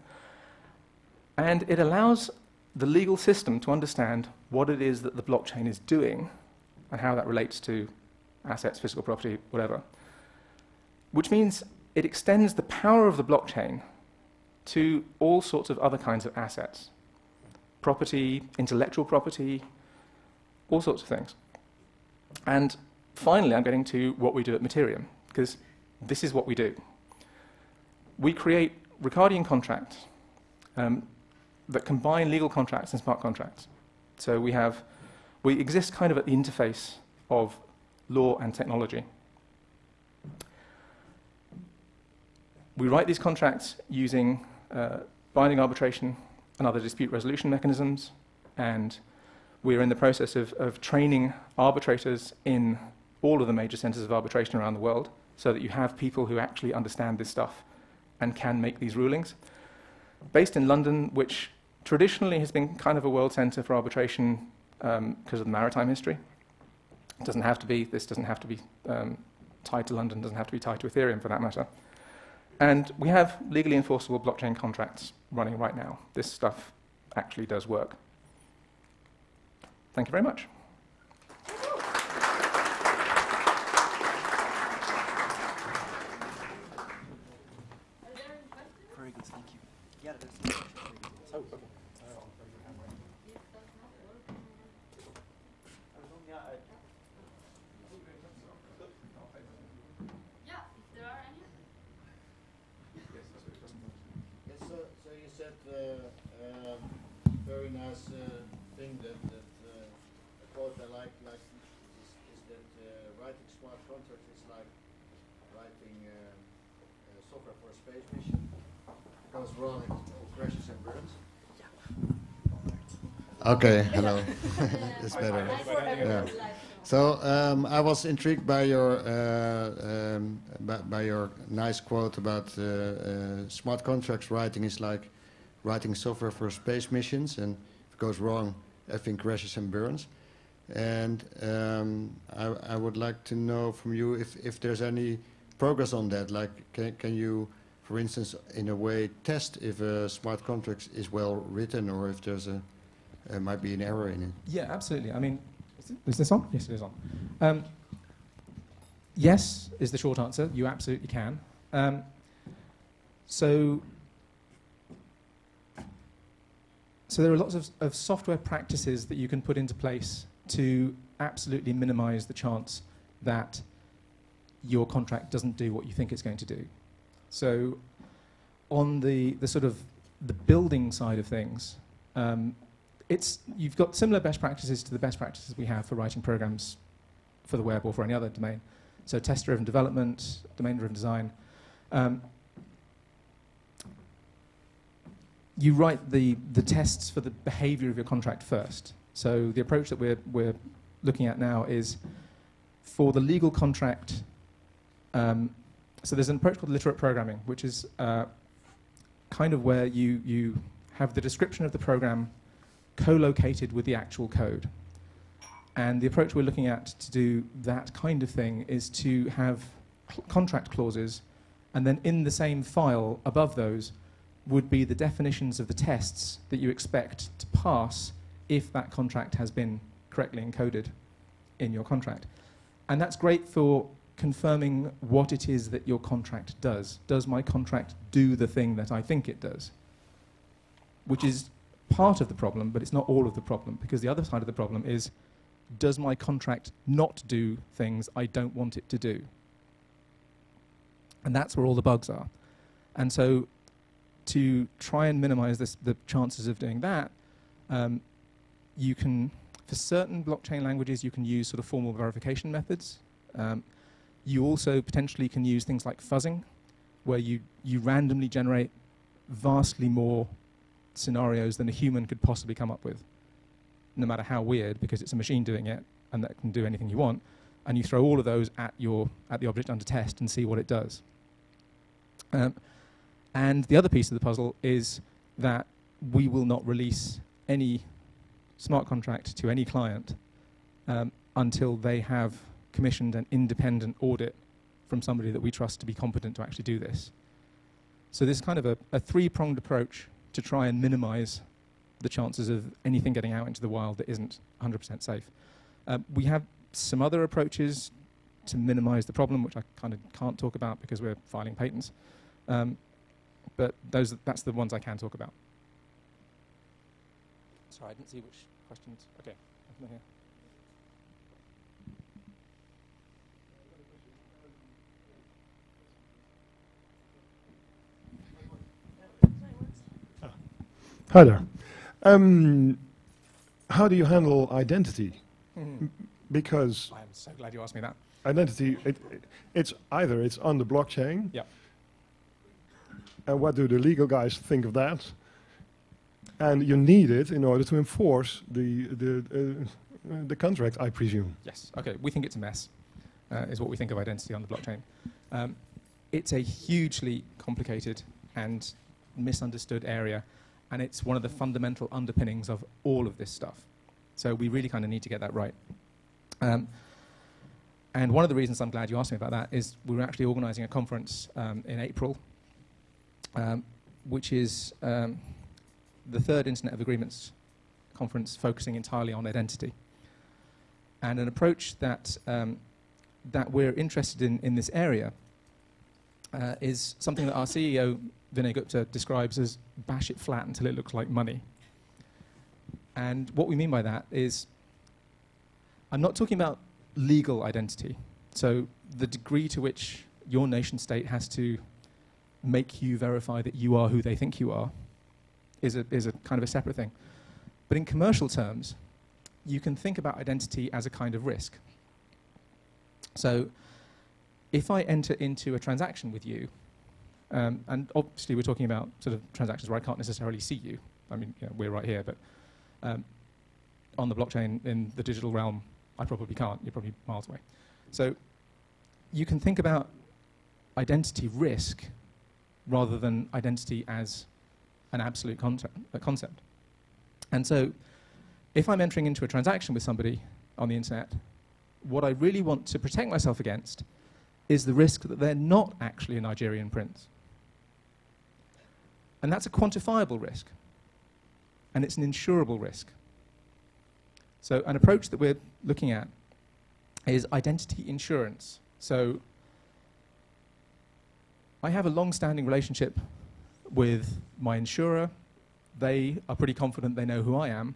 And it allows the legal system to understand what it is that the blockchain is doing and how that relates to assets, physical property, whatever. Which means it extends the power of the blockchain to all sorts of other kinds of assets. Property, intellectual property, all sorts of things. And finally, I'm getting to what we do at Materium, because this is what we do. We create Ricardian contracts that combine legal contracts and smart contracts. So we exist kind of at the interface of law and technology. We write these contracts using binding arbitration and other dispute resolution mechanisms, and we're in the process of training arbitrators in all of the major centers of arbitration around the world so that you have people who actually understand this stuff and can make these rulings. Based in London, which traditionally has been kind of a world center for arbitration because of the maritime history. It doesn't have to be, this doesn't have to be tied to London, doesn't have to be tied to Ethereum for that matter. And we have legally enforceable blockchain contracts running right now. This stuff actually does work. Thank you very much. Very good, thank you. Yeah, there's Oh, okay. Yeah, if there are any. Yes, so you said very nice thing that a quote I like is that writing smart contracts is like writing software for a space mission. It goes wrong, it crashes and burns. Okay, hello. It's better. Yeah. So I was intrigued by your nice quote about smart contracts writing is like writing software for space missions, and if it goes wrong, everything crashes and burns. And I would like to know from you if there's any progress on that. Like, can you, for instance, in a way, test if a smart contract is well written, or if there's might be an error in it? Yeah, absolutely. I mean, is this on? Yes, it is on. Yes is the short answer. You absolutely can. So there are lots of software practices that you can put into place to absolutely minimize the chance that your contract doesn't do what you think it's going to do. So on the sort of the building side of things, you've got similar best practices to the best practices we have for writing programs for the web or for any other domain. So test-driven development, domain-driven design. You write the tests for the behavior of your contract first. So the approach that we're looking at now is for the legal contract. So there's an approach called literate programming, which is kind of where you have the description of the program co-located with the actual code. And the approach we're looking at to do that kind of thing is to have contract clauses, and then in the same file above those would be the definitions of the tests that you expect to pass if that contract has been correctly encoded in your contract. And that's great for confirming what it is that your contract does. Does my contract do the thing that I think it does? Which is part of the problem, but it's not all of the problem, because the other side of the problem is, does my contract not do things I don't want it to do? And that's where all the bugs are. And so to try and minimize the chances of doing that, you can, for certain blockchain languages, you can use sort of formal verification methods. You also potentially can use things like fuzzing, where you randomly generate vastly more scenarios than a human could possibly come up with, no matter how weird, because it's a machine doing it and that can do anything you want, and you throw all of those at the object under test and see what it does. And the other piece of the puzzle is that we will not release any smart contract to any client until they have commissioned an independent audit from somebody that we trust to be competent to actually do this. So this is kind of a three-pronged approach to try and minimize the chances of anything getting out into the wild that isn't 100% safe. We have some other approaches to minimize the problem, which I kind of can't talk about because we're filing patents. But that's the ones I can talk about. Sorry, I didn't see which questions. Okay, I'm here. Hi there. How do you handle identity? Because I'm so glad you asked me that. identity, it's either it's on the blockchain. Yeah. And what do the legal guys think of that? and you need it in order to enforce the contract, I presume. Yes. Okay. We think it's a mess. Is what we think of identity on the blockchain. It's a hugely complicated and misunderstood area, and it's one of the fundamental underpinnings of all of this stuff. So we really kind of need to get that right. And one of the reasons I'm glad you asked me about that is we're actually organizing a conference in April, which is the third Internet of Agreements conference focusing entirely on identity. And an approach that, that we're interested in this area is something that our CEO, Vinay Gupta, describes as bash it flat until it looks like money. And what we mean by that is, I'm not talking about legal identity. So the degree to which your nation state has to make you verify that you are who they think you are is a kind of a separate thing. But in commercial terms, you can think about identity as a kind of risk. So if I enter into a transaction with you, and obviously we're talking about sort of transactions where I can't necessarily see you. I mean, you know, we're right here, but on the blockchain, in the digital realm, I probably can't. You're probably miles away. So you can think about identity risk rather than identity as an absolute concept. And so if I'm entering into a transaction with somebody on the internet, what I really want to protect myself against is the risk that they're not actually a Nigerian prince. And that's a quantifiable risk. And it's an insurable risk. So an approach that we're looking at is identity insurance. So I have a long-standing relationship with my insurer. They are pretty confident they know who I am.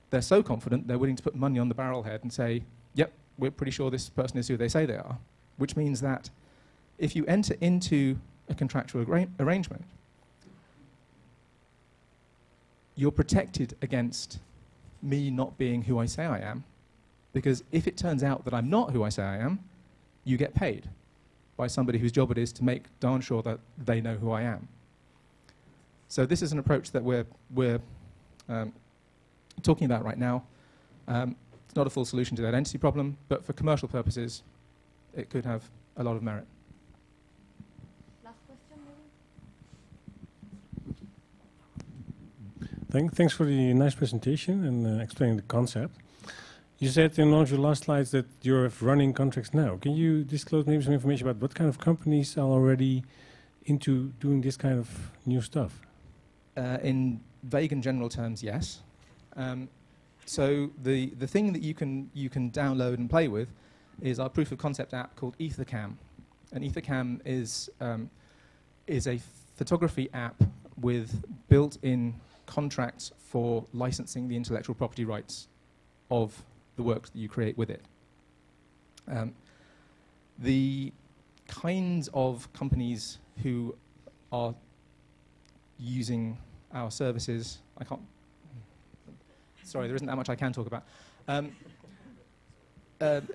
They're so confident they're willing to put money on the barrelhead and say, yep, we're pretty sure this person is who they say they are. Which means that if you enter into a contractual arrangement, you're protected against me not being who I say I am, because if it turns out that I'm not who I say I am, you get paid by somebody whose job it is to make darn sure that they know who I am. So this is an approach that we're talking about right now. It's not a full solution to the identity problem, but for commercial purposes, it could have a lot of merit. Last question, maybe? Thanks for the nice presentation and explaining the concept. You said in one of your last slides that you're running contracts now. Can you disclose maybe some information about what kind of companies are already into doing this kind of new stuff? In vague and general terms, yes. So the thing that you can download and play with is our proof of concept app called EtherCam. And EtherCam is a photography app with built-in contracts for licensing the intellectual property rights of the works that you create with it. The kinds of companies who are using our services, sorry, there isn't that much I can talk about.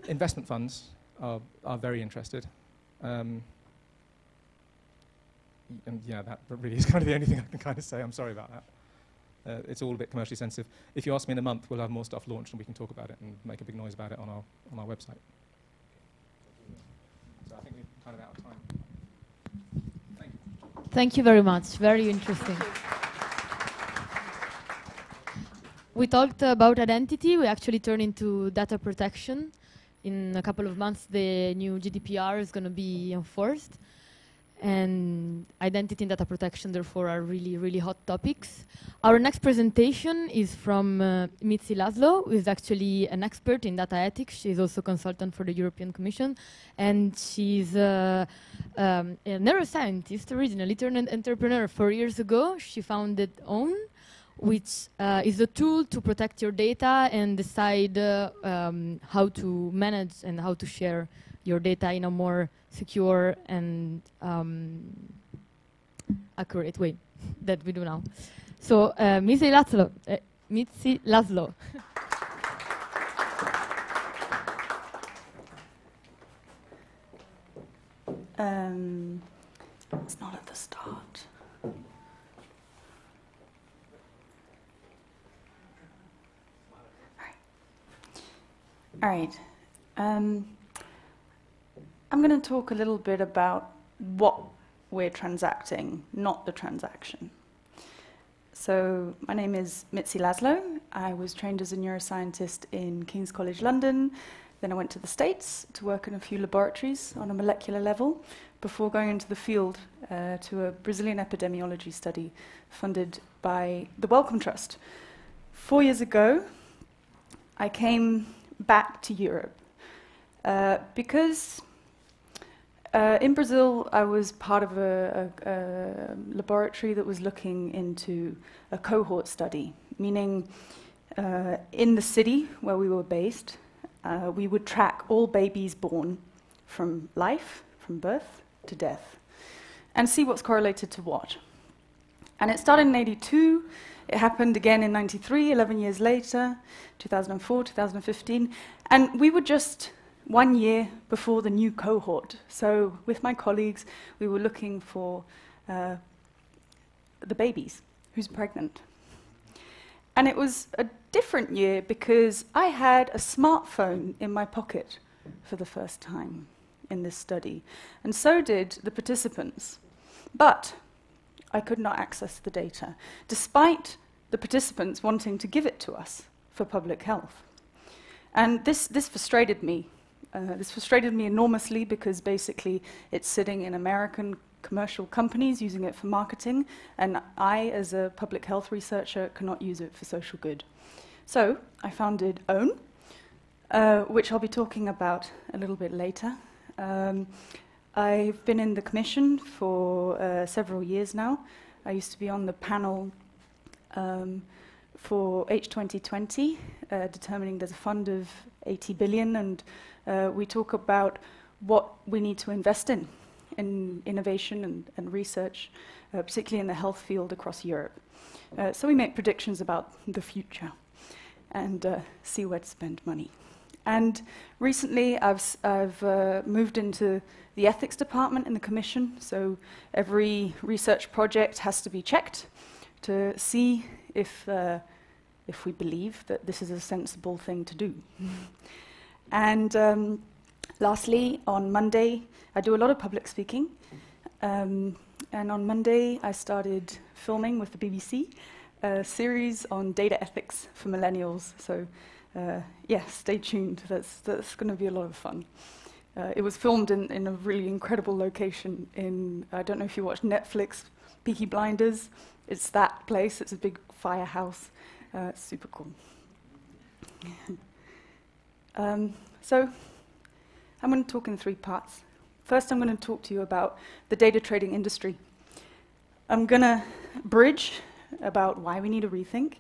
Investment funds are very interested. And yeah, that really is kind of the only thing I can kind of say. I'm sorry about that. It's all a bit commercially sensitive. If you ask me in a month, we'll have more stuff launched and we can talk about it and make a big noise about it on our website. So I think we're kind of out of time. Thank you. Thank you very much. Very interesting. We talked about identity. We actually turned into data protection. In a couple of months, the new GDPR is going to be enforced. And identity and data protection, therefore, are really, really hot topics. Our next presentation is from Mitzi Laszlo, who is actually an expert in data ethics. She's also a consultant for the European Commission. And she's a neuroscientist, originally turned an entrepreneur 4 years ago. She founded OWN, which is a tool to protect your data and decide how to manage and how to share your data in a more secure and accurate way that we do now. So, Mitzi Laszlo. It's not at the start. All right. I'm going to talk a little bit about what we're transacting, not the transaction. So my name is Mitzi Laszlo. I was trained as a neuroscientist in King's College London. Then I went to the States to work in a few laboratories on a molecular level before going into the field to a Brazilian epidemiology study funded by the Wellcome Trust. 4 years ago, I came back to Europe because in Brazil I was part of a laboratory that was looking into a cohort study, meaning in the city where we were based, we would track all babies born from life, from birth to death, and see what's correlated to what. And it started in 82, it happened again in 93, 11 years later, 2004, 2015, and we were just 1 year before the new cohort. So with my colleagues, we were looking for the babies, who's pregnant. And it was a different year because I had a smartphone in my pocket for the first time in this study, and so did the participants. But I could not access the data, despite the participants wanting to give it to us for public health. And this frustrated me. This frustrated me enormously because basically it's sitting in American commercial companies using it for marketing, and I, as a public health researcher, cannot use it for social good. So I founded OWN, which I'll be talking about a little bit later. I've been in the commission for several years now. I used to be on the panel for H2020, determining there's a fund of 80 billion, and we talk about what we need to invest in innovation and research, particularly in the health field across Europe. So we make predictions about the future and see where to spend money. And recently I've moved into the ethics department in the commission, so every research project has to be checked to see if we believe that this is a sensible thing to do. And lastly, on Monday, I do a lot of public speaking, and on Monday I started filming with the BBC a series on data ethics for millennials, so yeah, stay tuned, that's going to be a lot of fun. It was filmed in a really incredible location in, I don't know if you watch Netflix, Peaky Blinders, it's that place, it's a big firehouse, it's super cool. So I'm going to talk in 3 parts. First, I'm going to talk to you about the data trading industry. I'm going to bridge about why we need a rethink,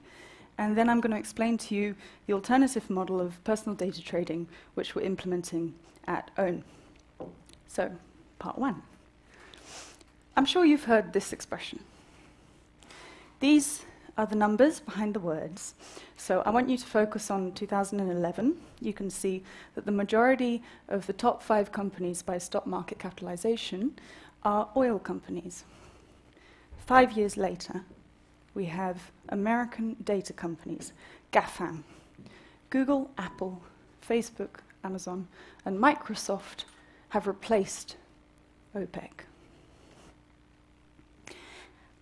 and then I'm going to explain to you the alternative model of personal data trading, which we're implementing at OWN. So, part 1. I'm sure you've heard this expression. These are the numbers behind the words. So I want you to focus on 2011. You can see that the majority of the top 5 companies by stock market capitalization are oil companies. 5 years later, we have American data companies, GAFAM. Google, Apple, Facebook, Amazon, and Microsoft have replaced OPEC.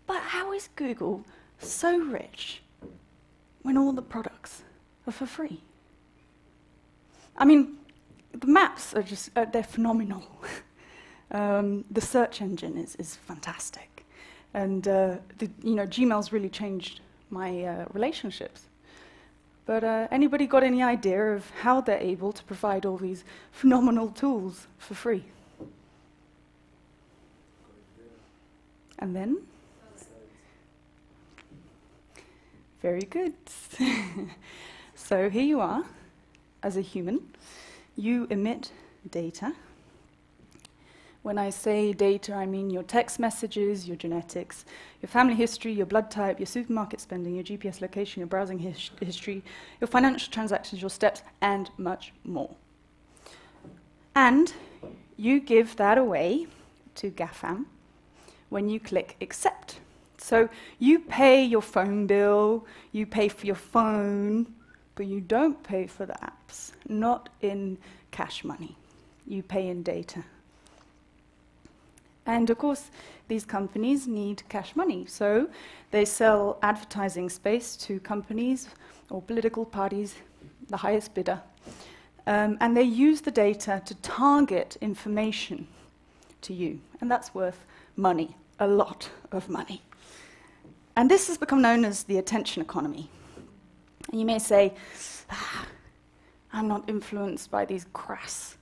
But how is Google so rich when all the products are for free? I mean, the maps are just, they're phenomenal. The search engine is fantastic. And Gmail's really changed my relationships. But anybody got any idea of how they're able to provide all these phenomenal tools for free? And then? Very good. So here you are, as a human. You emit data. When I say data, I mean your text messages, your genetics, your family history, your blood type, your supermarket spending, your GPS location, your browsing history, your financial transactions, your steps, and much more. And you give that away to GAFAM when you click accept. So you pay your phone bill, you pay for your phone, but you don't pay for the apps, not in cash money. You pay in data. And of course, these companies need cash money, so they sell advertising space to companies or political parties, the highest bidder, and they use the data to target information to you, and that's worth money, a lot of money. And this has become known as the attention economy. And you may say, I'm not influenced by these crass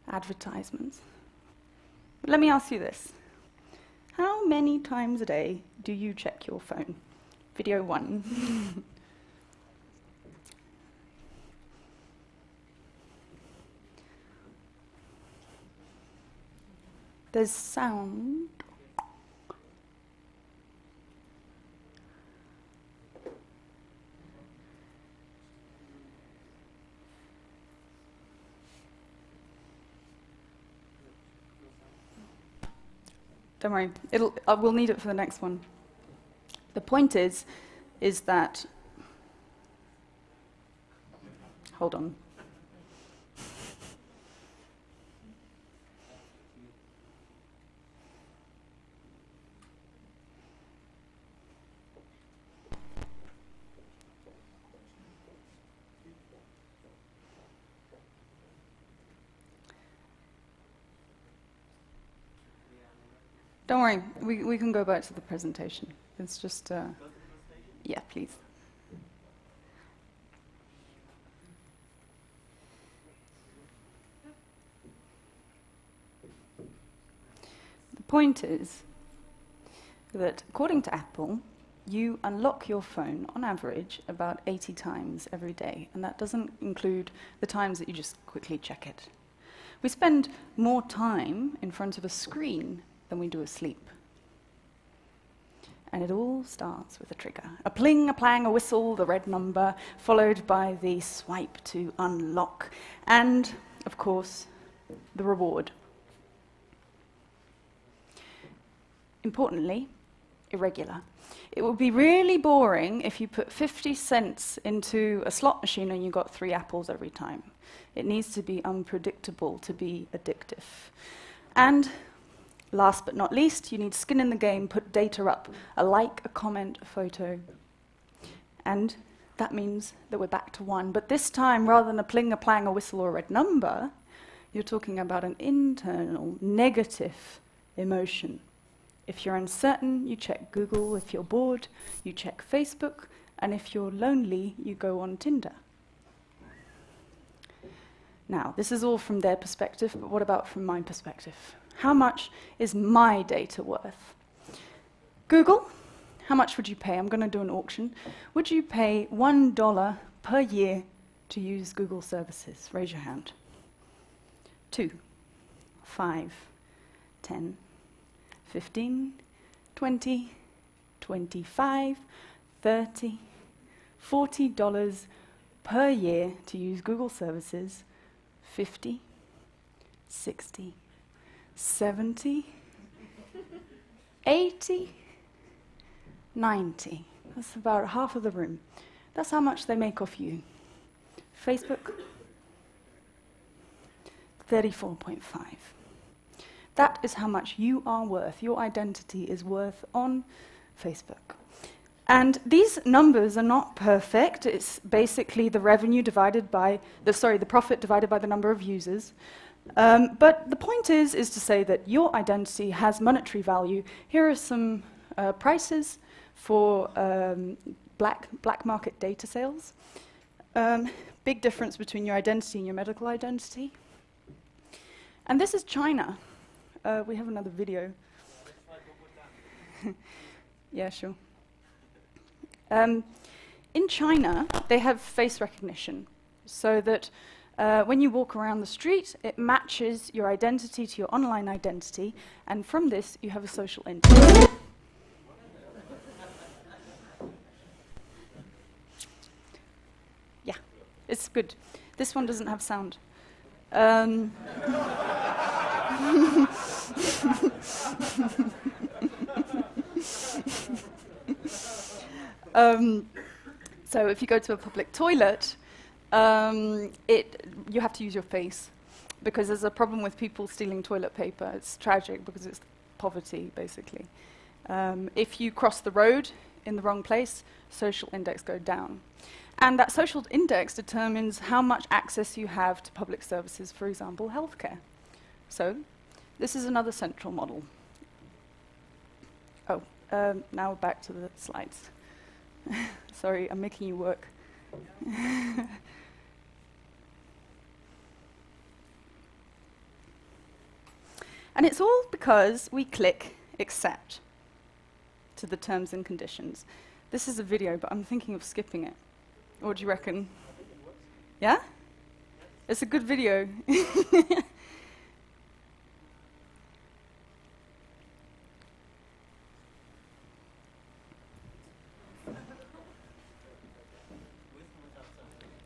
advertisements. But let me ask you this. How many times a day do you check your phone? Video 1. There's sound. Don't worry, we'll need it for the next one. The point is that, hold on. Don't worry, we can go back to the presentation. It's just, yeah, please. The point is that according to Apple, you unlock your phone on average about 80 times every day, and that doesn't include the times that you just quickly check it. We spend more time in front of a screen than we do asleep. And it all starts with a trigger. A pling, a plang, a whistle, the red number, followed by the swipe to unlock, and, of course, the reward. Importantly, irregular. It would be really boring if you put 50 cents into a slot machine and you got 3 apples every time. It needs to be unpredictable to be addictive. And last but not least, you need skin in the game, put data up, a like, a comment, a photo. And that means that we're back to 1. But this time, rather than a pling, a plang, a whistle, or a red number, you're talking about an internal, negative emotion. If you're uncertain, you check Google. If you're bored, you check Facebook. And if you're lonely, you go on Tinder. Now, this is all from their perspective, but what about from my perspective? How much is my data worth? Google, how much would you pay? I'm going to do an auction. Would you pay $1 per year to use Google services? Raise your hand. 2, 5, 10, 15, 20, 25, 30, $40 per year to use Google services, 50, 60, 70, 80, 90. That's about half of the room. That's how much they make off you. Facebook, 34.5. That is how much you are worth. Your identity is worth on Facebook. And these numbers are not perfect. It's basically the revenue divided by the profit divided by the number of users. But the point is to say that your identity has monetary value. Here are some prices for black market data sales. Big difference between your identity and your medical identity. And this is China. We have another video. Yeah, sure. In China, they have face recognition, so that when you walk around the street, it matches your identity to your online identity, and from this, you have a social entity. Yeah, it's good. This one doesn't have sound. So if you go to a public toilet, you have to use your face, because there's a problem with people stealing toilet paper. It's tragic because it's poverty, basically. If you cross the road in the wrong place, social index go down. And that social index determines how much access you have to public services, for example, healthcare. So this is another central model. Oh, now we're back to the slides. Sorry, I'm making you work. And it's all because we click accept to the terms and conditions. This is a video, but I'm thinking of skipping it. What do you reckon? Yeah? It's a good video.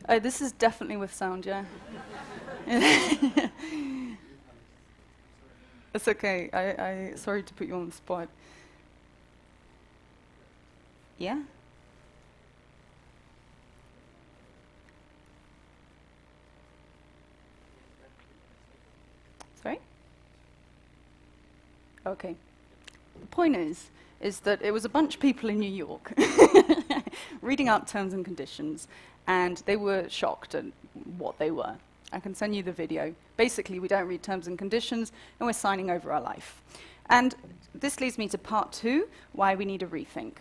Oh, this is definitely with sound, yeah. It's okay. Sorry to put you on the spot. Yeah? Sorry? Okay. The point is that it was a bunch of people in New York reading out terms and conditions, and they were shocked at what they were. I can send you the video. Basically, we don't read terms and conditions, and we're signing over our life. And this leads me to part 2, why we need a rethink.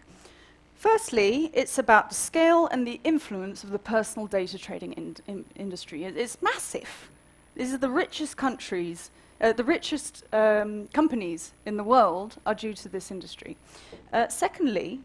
Firstly, it's about the scale and the influence of the personal data trading industry. It's massive. These are the richest countries, the richest companies in the world are due to this industry. Secondly,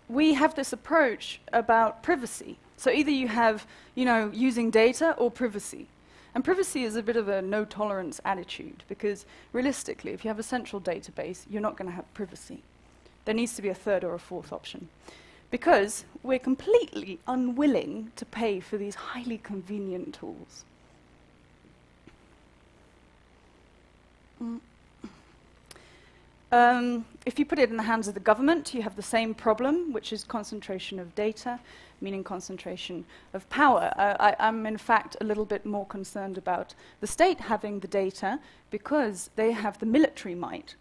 we have this approach about privacy. So either you have, using data or privacy. And privacy is a bit of a no-tolerance attitude, because realistically, if you have a central database, you're not going to have privacy. There needs to be a third or a fourth option, because we're completely unwilling to pay for these highly convenient tools. If you put it in the hands of the government, you have the same problem, which is concentration of data, meaning concentration of power. I'm in fact a little bit more concerned about the state having the data, because they have the military might.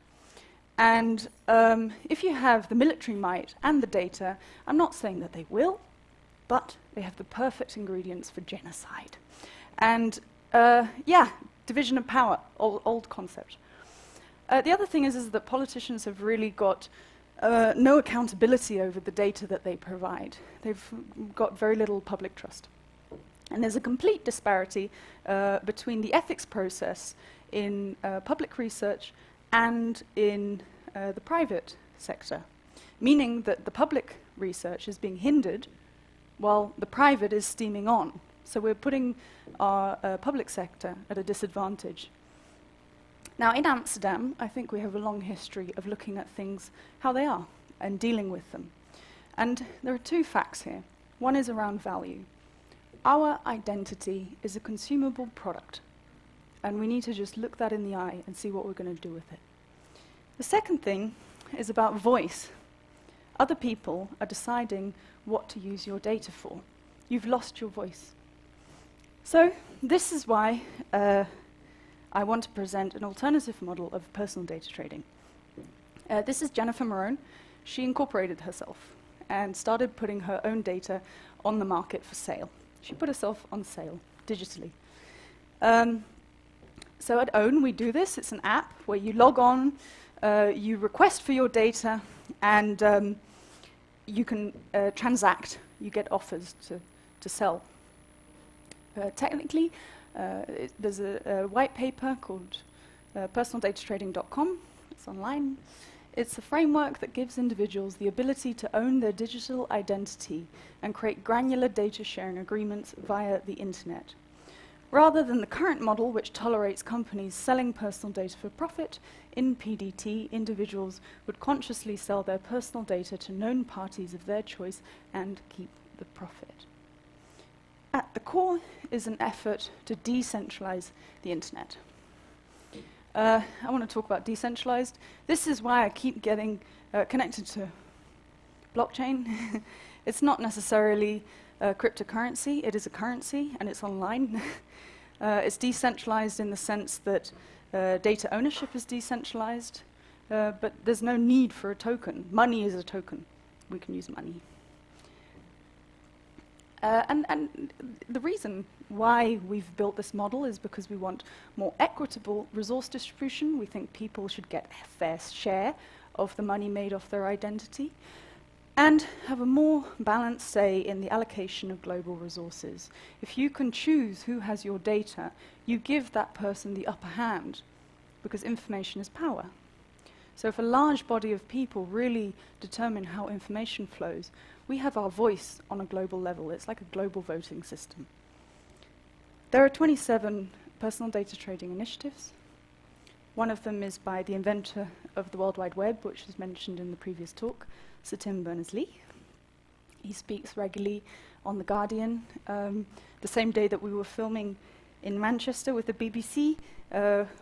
And if you have the military might and the data, I'm not saying that they will, but they have the perfect ingredients for genocide. And yeah, division of power, old concept. The other thing is that politicians have really got no accountability over the data that they provide. They've got very little public trust. And there's a complete disparity between the ethics process in public research and in the private sector, meaning that the public research is being hindered while the private is steaming on. So we're putting our public sector at a disadvantage. Now, in Amsterdam, I think we have a long history of looking at things how they are and dealing with them. And there are two facts here. One is around value. Our identity is a consumable product, and we need to just look that in the eye and see what we're going to do with it. The second thing is about voice. Other people are deciding what to use your data for. You've lost your voice. So this is why I want to present an alternative model of personal data trading. This is Jennifer Marone. She incorporated herself and started putting her own data on the market for sale. She put herself on sale digitally. So at Own, we do this. It's an app where you log on, you request for your data, and you can transact. You get offers to sell. Technically, there's a white paper called personaldatatrading.com. It's online. It's a framework that gives individuals the ability to own their digital identity and create granular data sharing agreements via the internet. Rather than the current model, which tolerates companies selling personal data for profit, in PDT, individuals would consciously sell their personal data to known parties of their choice and keep the profit. At the core is an effort to decentralize the internet. I want to talk about decentralized. This is why I keep getting connected to blockchain, It's not necessarily a cryptocurrency. It is a currency, and it's online. It's decentralized in the sense that data ownership is decentralized, but there's no need for a token. Money is a token. We can use money. And the reason why we've built this model is because we want more equitable resource distribution. We think people should get a fair share of the money made off their identity, and have a more balanced say in the allocation of global resources. If you can choose who has your data, you give that person the upper hand, because information is power. So if a large body of people really determine how information flows, we have our voice on a global level. It's like a global voting system. There are 27 personal data trading initiatives. One of them is by the inventor of the World Wide Web, which was mentioned in the previous talk, Sir Tim Berners-Lee. He speaks regularly on The Guardian. The same day that we were filming in Manchester with the BBC,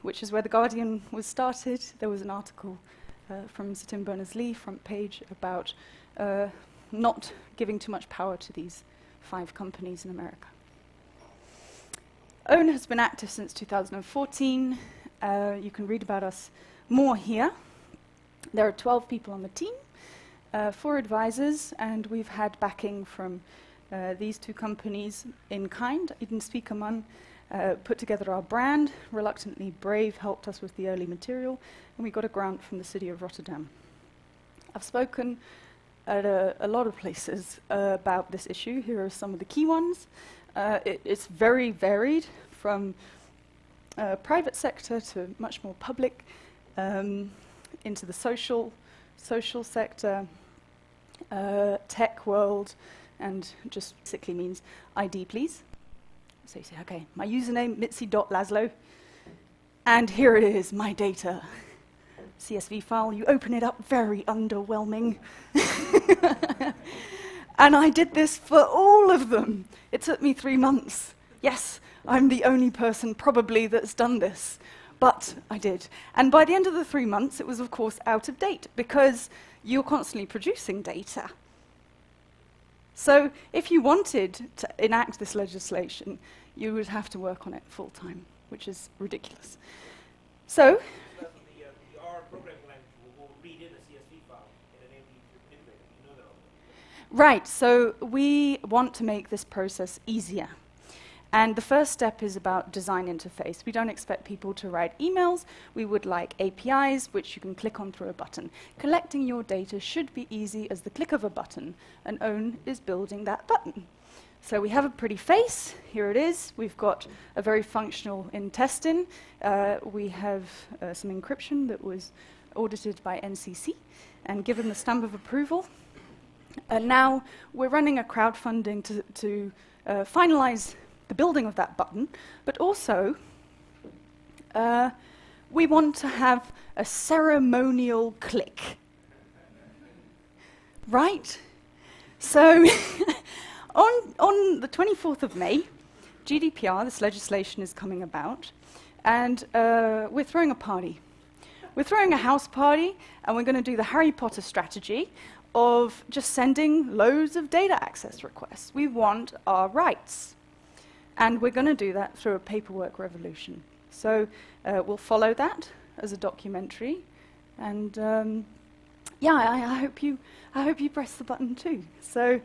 which is where The Guardian was started, there was an article from Sir Tim Berners-Lee, front page, about not giving too much power to these 5 companies in America. OWN has been active since 2014. You can read about us more here. There are 12 people on the team, 4 advisors, and we've had backing from these 2 companies in kind. Eden Speakerman put together our brand. Reluctantly Brave helped us with the early material, and we got a grant from the city of Rotterdam. I've spoken at a lot of places about this issue. Here are some of the key ones. It's very varied, from private sector to much more public, into the social sector, tech world, and just basically means ID, please. So you say, okay, my username, mitzi.laszlo, and here it is, my data. CSV file, you open it up, very underwhelming. And I did this for all of them. It took me 3 months. Yes, I'm the only person probably that's done this, but I did. And by the end of the 3 months, it was of course out of date, because you're constantly producing data. So if you wanted to enact this legislation, you would have to work on it full time, which is ridiculous. So our programming language will read in a CSV file and enable you to integrate it. You know that already. right, so we want to make this process easier. And the first step is about design interface. We don't expect people to write emails. We would like APIs, which you can click on through a button. Collecting your data should be easy as the click of a button, and OWN is building that button. So we have a pretty face. Here it is. We've got a very functional in-testing. We have some encryption that was audited by NCC and given the stamp of approval. And now we're running a crowdfunding to finalize the building of that button, but also we want to have a ceremonial click. Right? So on the 24th of May, GDPR, this legislation is coming about, and we're throwing a party. We're throwing a house party, and we're going to do the Harry Potter strategy of just sending loads of data access requests. We want our rights. And we're going to do that through a paperwork revolution. So we'll follow that as a documentary. And yeah, I hope you press the button too. So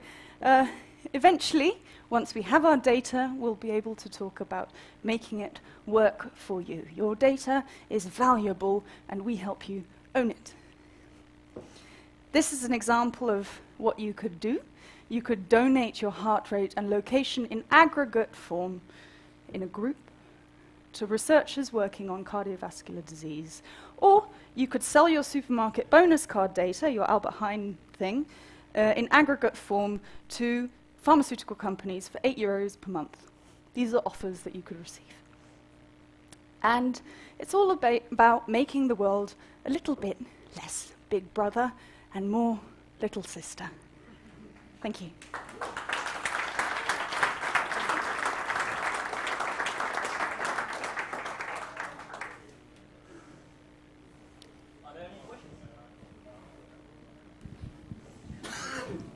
eventually, once we have our data, we'll be able to talk about making it work for you. Your data is valuable, and we help you own it. This is an example of what you could do. You could donate your heart rate and location in aggregate form in a group to researchers working on cardiovascular disease. Or you could sell your supermarket bonus card data, your Albert Heijn thing, in aggregate form to pharmaceutical companies for €8 per month. These are offers that you could receive. And it's all about making the world a little bit less big brother and more little sister. Thank you.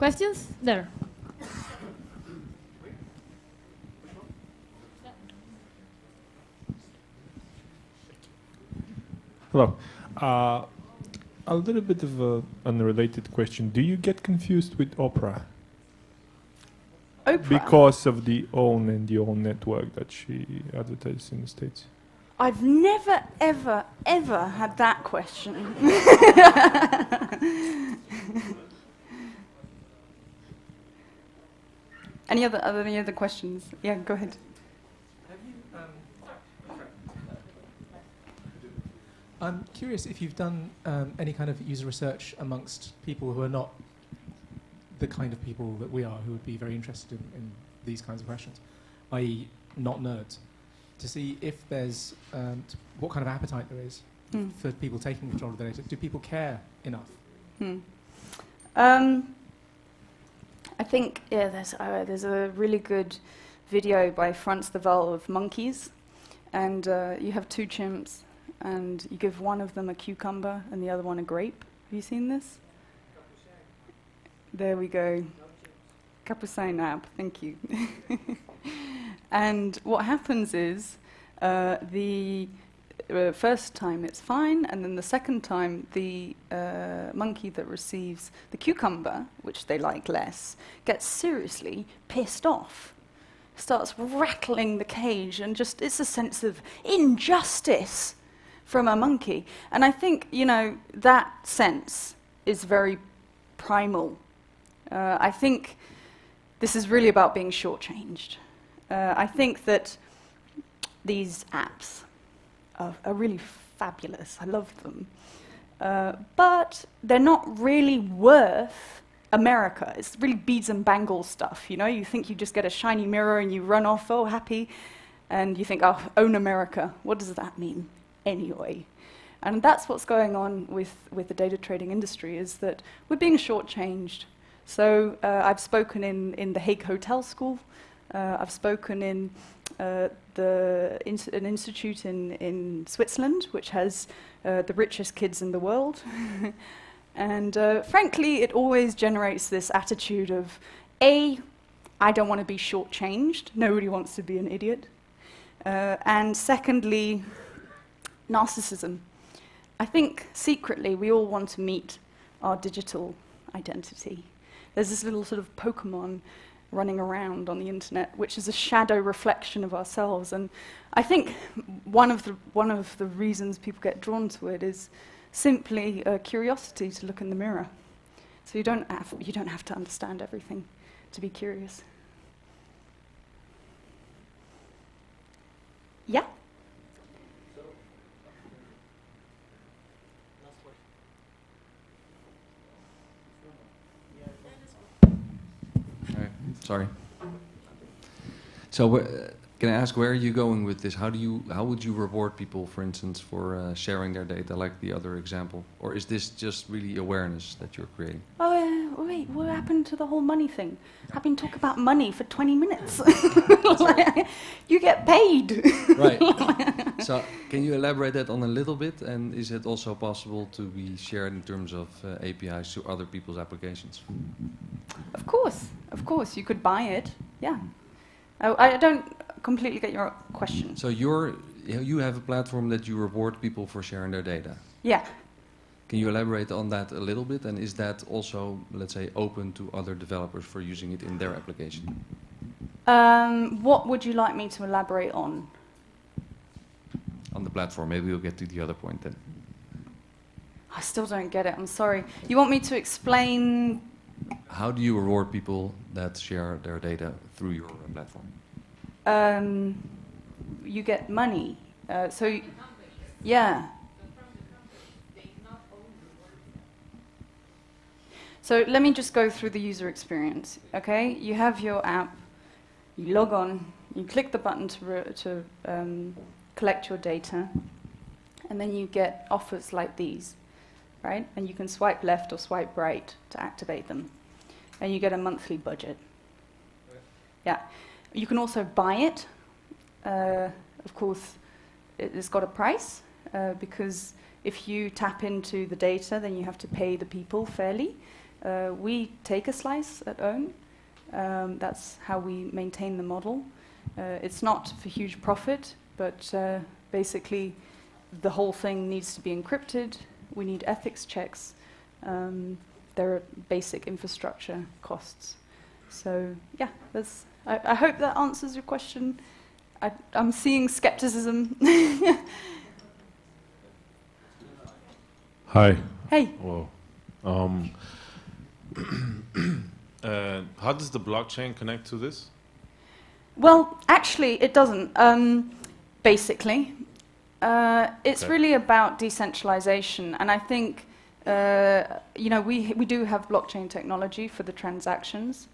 Questions? There. Hello. A little bit of an unrelated question. Do you get confused with Oprah? Oprah? Because of the OWN and the OWN network that she advertises in the States? I've never, ever, ever had that question. Any other questions? Yeah, go ahead. I'm curious if you've done any kind of user research amongst people who are not the kind of people that we are, who would be very interested in these kinds of questions, i.e. not nerds, to see if there's, what kind of appetite there is for people taking control of the data. Do people care enough? I think, yeah, there's a really good video by Frans de Waal of monkeys, and you have two chimps, and you give one of them a cucumber and the other one a grape. Have you seen this? There we go. Capucine app, thank you. And what happens is, the first time it's fine, and then the second time the monkey that receives the cucumber, which they like less, gets seriously pissed off. Starts rattling the cage, and just, it's a sense of injustice from a monkey. And I think, you know, that sense is very primal. I think this is really about being shortchanged. I think that these apps are really fabulous. I love them. But they're not really worth America. It's really beads and bangles stuff, you know? You think you just get a shiny mirror and you run off, oh, happy, and you think, oh, own America. What does that mean anyway? And that's what's going on with the data trading industry, is that we're being shortchanged. So I've spoken in the Hague Hotel School. I've spoken in an institute in Switzerland, which has the richest kids in the world. And frankly, it always generates this attitude of, A, I don't want to be shortchanged. Nobody wants to be an idiot. And secondly, narcissism. I think secretly we all want to meet our digital identity. There's this little sort of Pokemon running around on the internet, which is a shadow reflection of ourselves. And I think one of the reasons people get drawn to it is simply a curiosity to look in the mirror. So you don't have to understand everything to be curious. Yeah? Sorry. So, can I ask, where are you going with this? How would you reward people, for instance, for sharing their data, like the other example? Or is this just really awareness that you're creating? Oh, wait, what happened to the whole money thing? I've been talking about money for 20 minutes. You get paid. Right. So, can you elaborate that on a little bit? And is it also possible to be shared in terms of APIs to other people's applications? Of course, you could buy it, yeah. I don't completely get your question. So you have a platform that you reward people for sharing their data? Yeah. Can you elaborate on that a little bit? And is that also, let's say, open to other developers for using it in their application? What would you like me to elaborate on? On the platform. Maybe we'll get to the other point then. I still don't get it, I'm sorry. You want me to explain? How do you reward people that share their data through your platform? You get money. Yeah. So let me just go through the user experience, okay? You have your app, you log on, you click the button to collect your data, and then you get offers like these, right? And you can swipe left or swipe right to activate them. And you get a monthly budget. Yeah. You can also buy it. Of course, it's got a price, because if you tap into the data, then you have to pay the people fairly. We take a slice at Own. That's how we maintain the model. It's not for huge profit, but basically the whole thing needs to be encrypted. We need ethics checks. There are basic infrastructure costs. So yeah, I hope that answers your question. I'm seeing skepticism. Hi. Hey. Whoa. How does the blockchain connect to this? Well, actually, it doesn't. Basically, it's really about decentralization, and I think we do have blockchain technology for the transactions,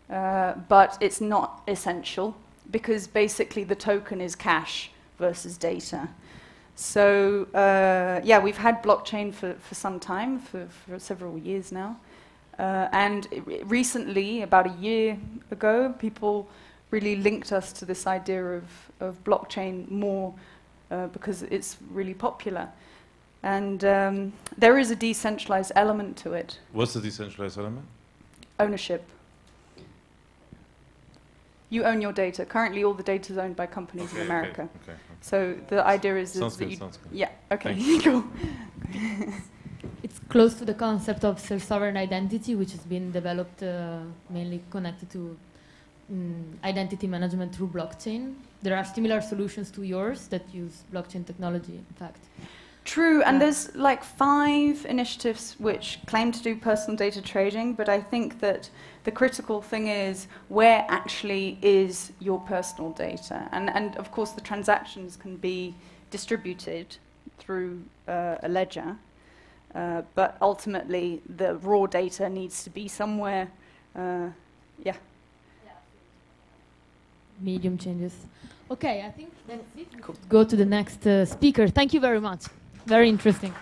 but it's not essential because basically the token is cash versus data. So we've had blockchain for some time, for several years now, and recently, about a year ago, people really linked us to this idea of blockchain more because it's really popular. And there is a decentralized element to it. What's the decentralized element? Ownership. You own your data. Currently, all the data is owned by companies in America. Okay. So the idea is that Sounds you... good. Yeah, okay, cool. It's close to the concept of self-sovereign identity, which has been developed mainly connected to identity management through blockchain. There are similar solutions to yours that use blockchain technology, in fact. True, and there's like 5 initiatives which claim to do personal data trading, but I think that the critical thing is where actually is your personal data? And of course the transactions can be distributed through a ledger, but ultimately the raw data needs to be somewhere, Medium changes. Okay, I think that's it. Cool. Go to the next speaker. Thank you very much. Very interesting.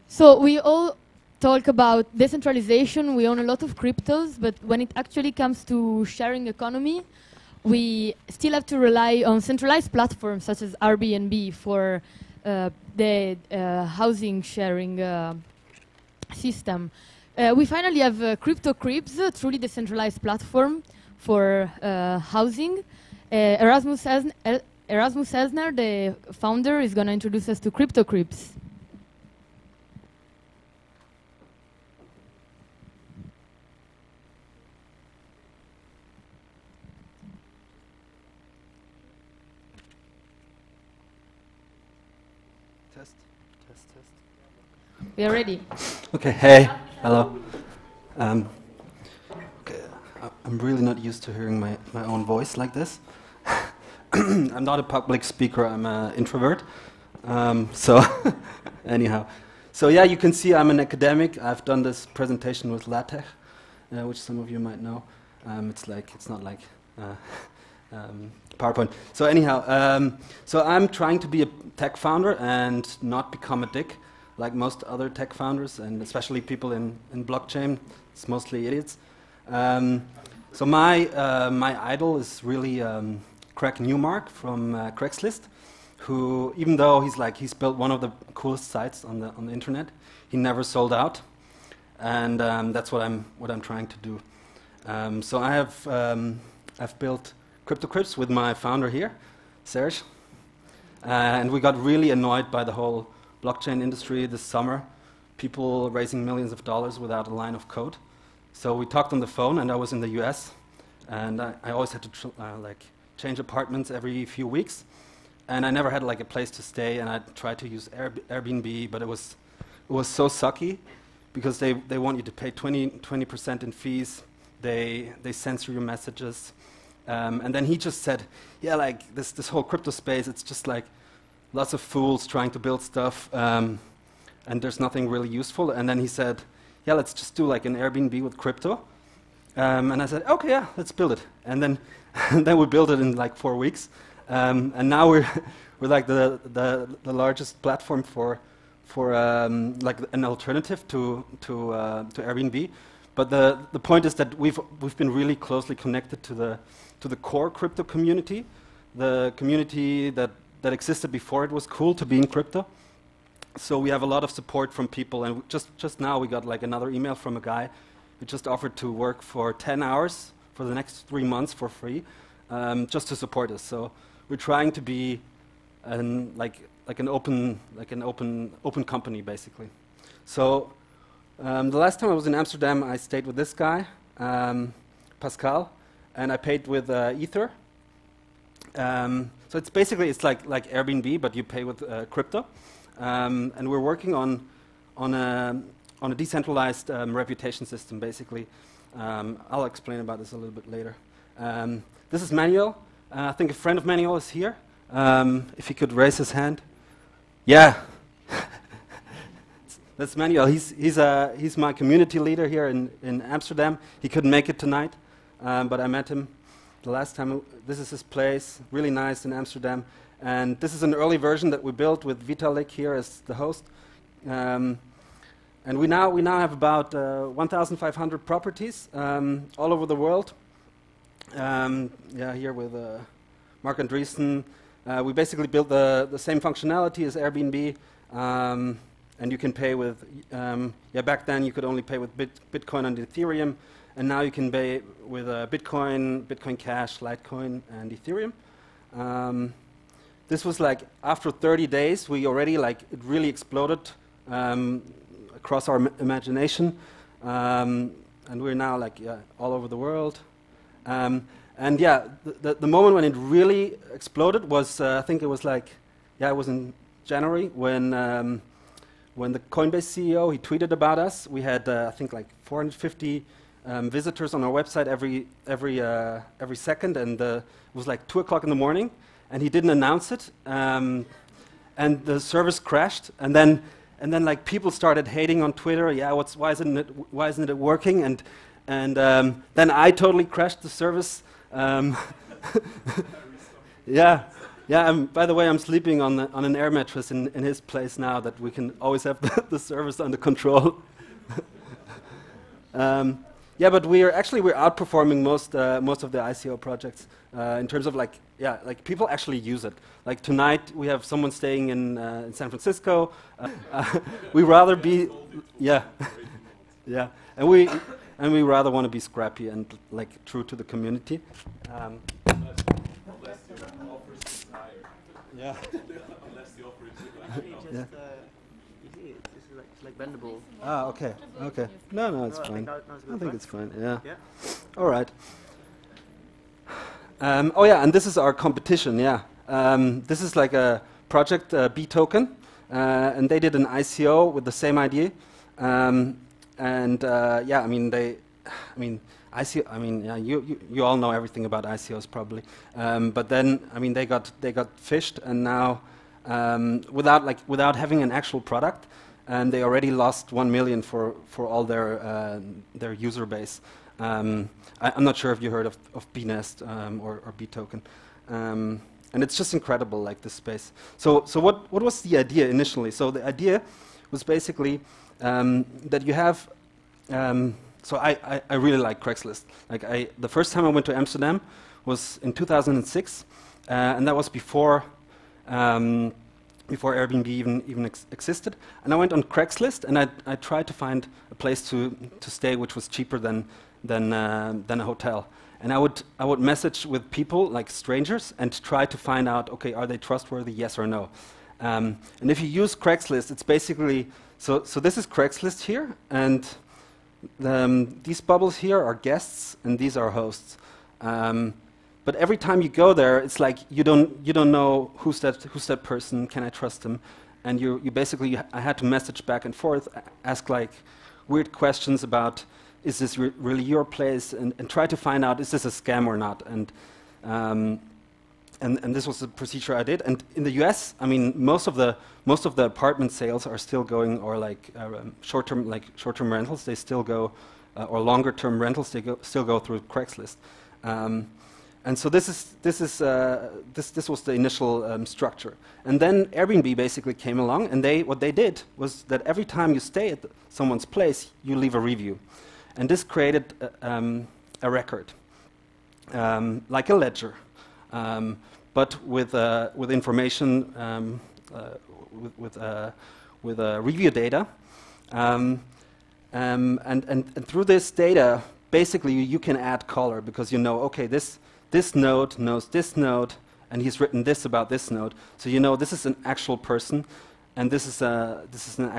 So we all talk about decentralization. We own a lot of cryptos, but when it actually comes to sharing economy, we still have to rely on centralized platforms such as Airbnb for the housing sharing system. We finally have CryptoCribs, a truly decentralized platform for housing. Erasmus Elsner, the founder, is going to introduce us to CryptoCribs. Test. We are ready. Okay, hey, hello. Okay, I'm really not used to hearing my own voice like this. I'm not a public speaker, I'm an introvert. So, anyhow. So yeah, you can see I'm an academic. I've done this presentation with LaTeX, which some of you might know. It's not like PowerPoint. So anyhow, so I'm trying to be a tech founder and not become a dick like most other tech founders, and especially people in blockchain. It's mostly idiots. So my idol is really Craig Newmark from Craigslist, who, even though he's built one of the coolest sites on the internet, he never sold out, and that's what I'm trying to do. So I've built CryptoCribs with my founder here, Serge, and we got really annoyed by the whole blockchain industry this summer, people raising millions of dollars without a line of code. So we talked on the phone, and I was in the US, and I always had to change apartments every few weeks, and I never had a place to stay, and I tried to use Airbnb, but it was so sucky because they want you to pay 20% in fees. They censor your messages. And then he just said, yeah, this whole crypto space, it's just lots of fools trying to build stuff, and there's nothing really useful. And then he said, yeah, let's just do an Airbnb with crypto. And I said, okay, yeah, let's build it. And then then we built it in 4 weeks. And now we're the largest platform for an alternative to Airbnb. But the point is that we've been really closely connected to the core crypto community, the community that existed before it was cool to be in crypto. So we have a lot of support from people, and just now we got like another email from a guy who just offered to work for 10 hours for the next 3 months for free, just to support us. So we're trying to be an open company basically. So the last time I was in Amsterdam, I stayed with this guy, Pascal, and I paid with Ether. So it's basically like Airbnb, but you pay with crypto. And we're working on a decentralized reputation system, basically. I'll explain about this a little bit later. This is Manuel. I think a friend of Manuel is here. If he could raise his hand. Yeah. That's Manuel. He's my community leader here in Amsterdam. He couldn't make it tonight, but I met him the last time. This is his place, really nice in Amsterdam. And this is an early version that we built with Vitalik here as the host. And we now have about 1,500 properties all over the world. Here with Mark Andreessen. We basically built the same functionality as Airbnb. And you can pay with, back then you could only pay with Bitcoin and Ethereum. And now you can pay with Bitcoin, Bitcoin Cash, Litecoin, and Ethereum. This was like after 30 days, we already it really exploded across our imagination, and we're now all over the world. And the moment when it really exploded was I think it was it was in January when the Coinbase CEO he tweeted about us. We had I think 450 visitors on our website every second, and it was 2 o'clock in the morning. And he didn't announce it, and the service crashed. And then people started hating on Twitter. Yeah, why isn't it working? And then I totally crashed the service. By the way, I'm sleeping on an air mattress in his place now, that we can always have the service under control. But we're outperforming most of the ICO projects in terms of people actually use it. Like tonight, we have someone staying in San Francisco. We rather be, and we rather want to be scrappy and true to the community. Unless the offer is higher. Yeah. Unless the offer is higher. It's like bendable. Ah, okay. No, it's fine. I think it's fine. Yeah. Yeah. All right. And this is our competition. Yeah. This is like a project, B Token, and they did an ICO with the same idea. You all know everything about ICOs probably. But then, they got fished, and now without having an actual product. And they already lost 1 million for all their user base. I'm not sure if you heard of Bnest or Btoken, and it's just incredible, this space. So what was the idea initially? So the idea was basically that you have. So I really like Craigslist. The first time I went to Amsterdam was in 2006, and that was before Airbnb even existed. And I went on Craigslist, and I tried to find a place to stay which was cheaper than a hotel. And I would message with people, like strangers, and try to find out, okay, are they trustworthy, yes or no? And if you use Craigslist, it's basically, so this is Craigslist here, and these bubbles here are guests, and these are hosts. But every time you go there, it's like you don't know who's that person. Can I trust them? And you basically I had to message back and forth, ask weird questions about is this really your place, and try to find out is this a scam or not. And this was the procedure I did. And in the U.S., most of the apartment sales are still going, or short-term rentals. They still go, or longer-term rentals. They still go through Craigslist. And so this was the initial structure. And then Airbnb basically came along, and what they did was that every time you stay at someone's place, you leave a review. And this created a record, like a ledger. but with information with review data, and through this data, basically you can add color because you know, okay, this node knows this node, and he's written this about this node, so you know this is an actual person, and this is an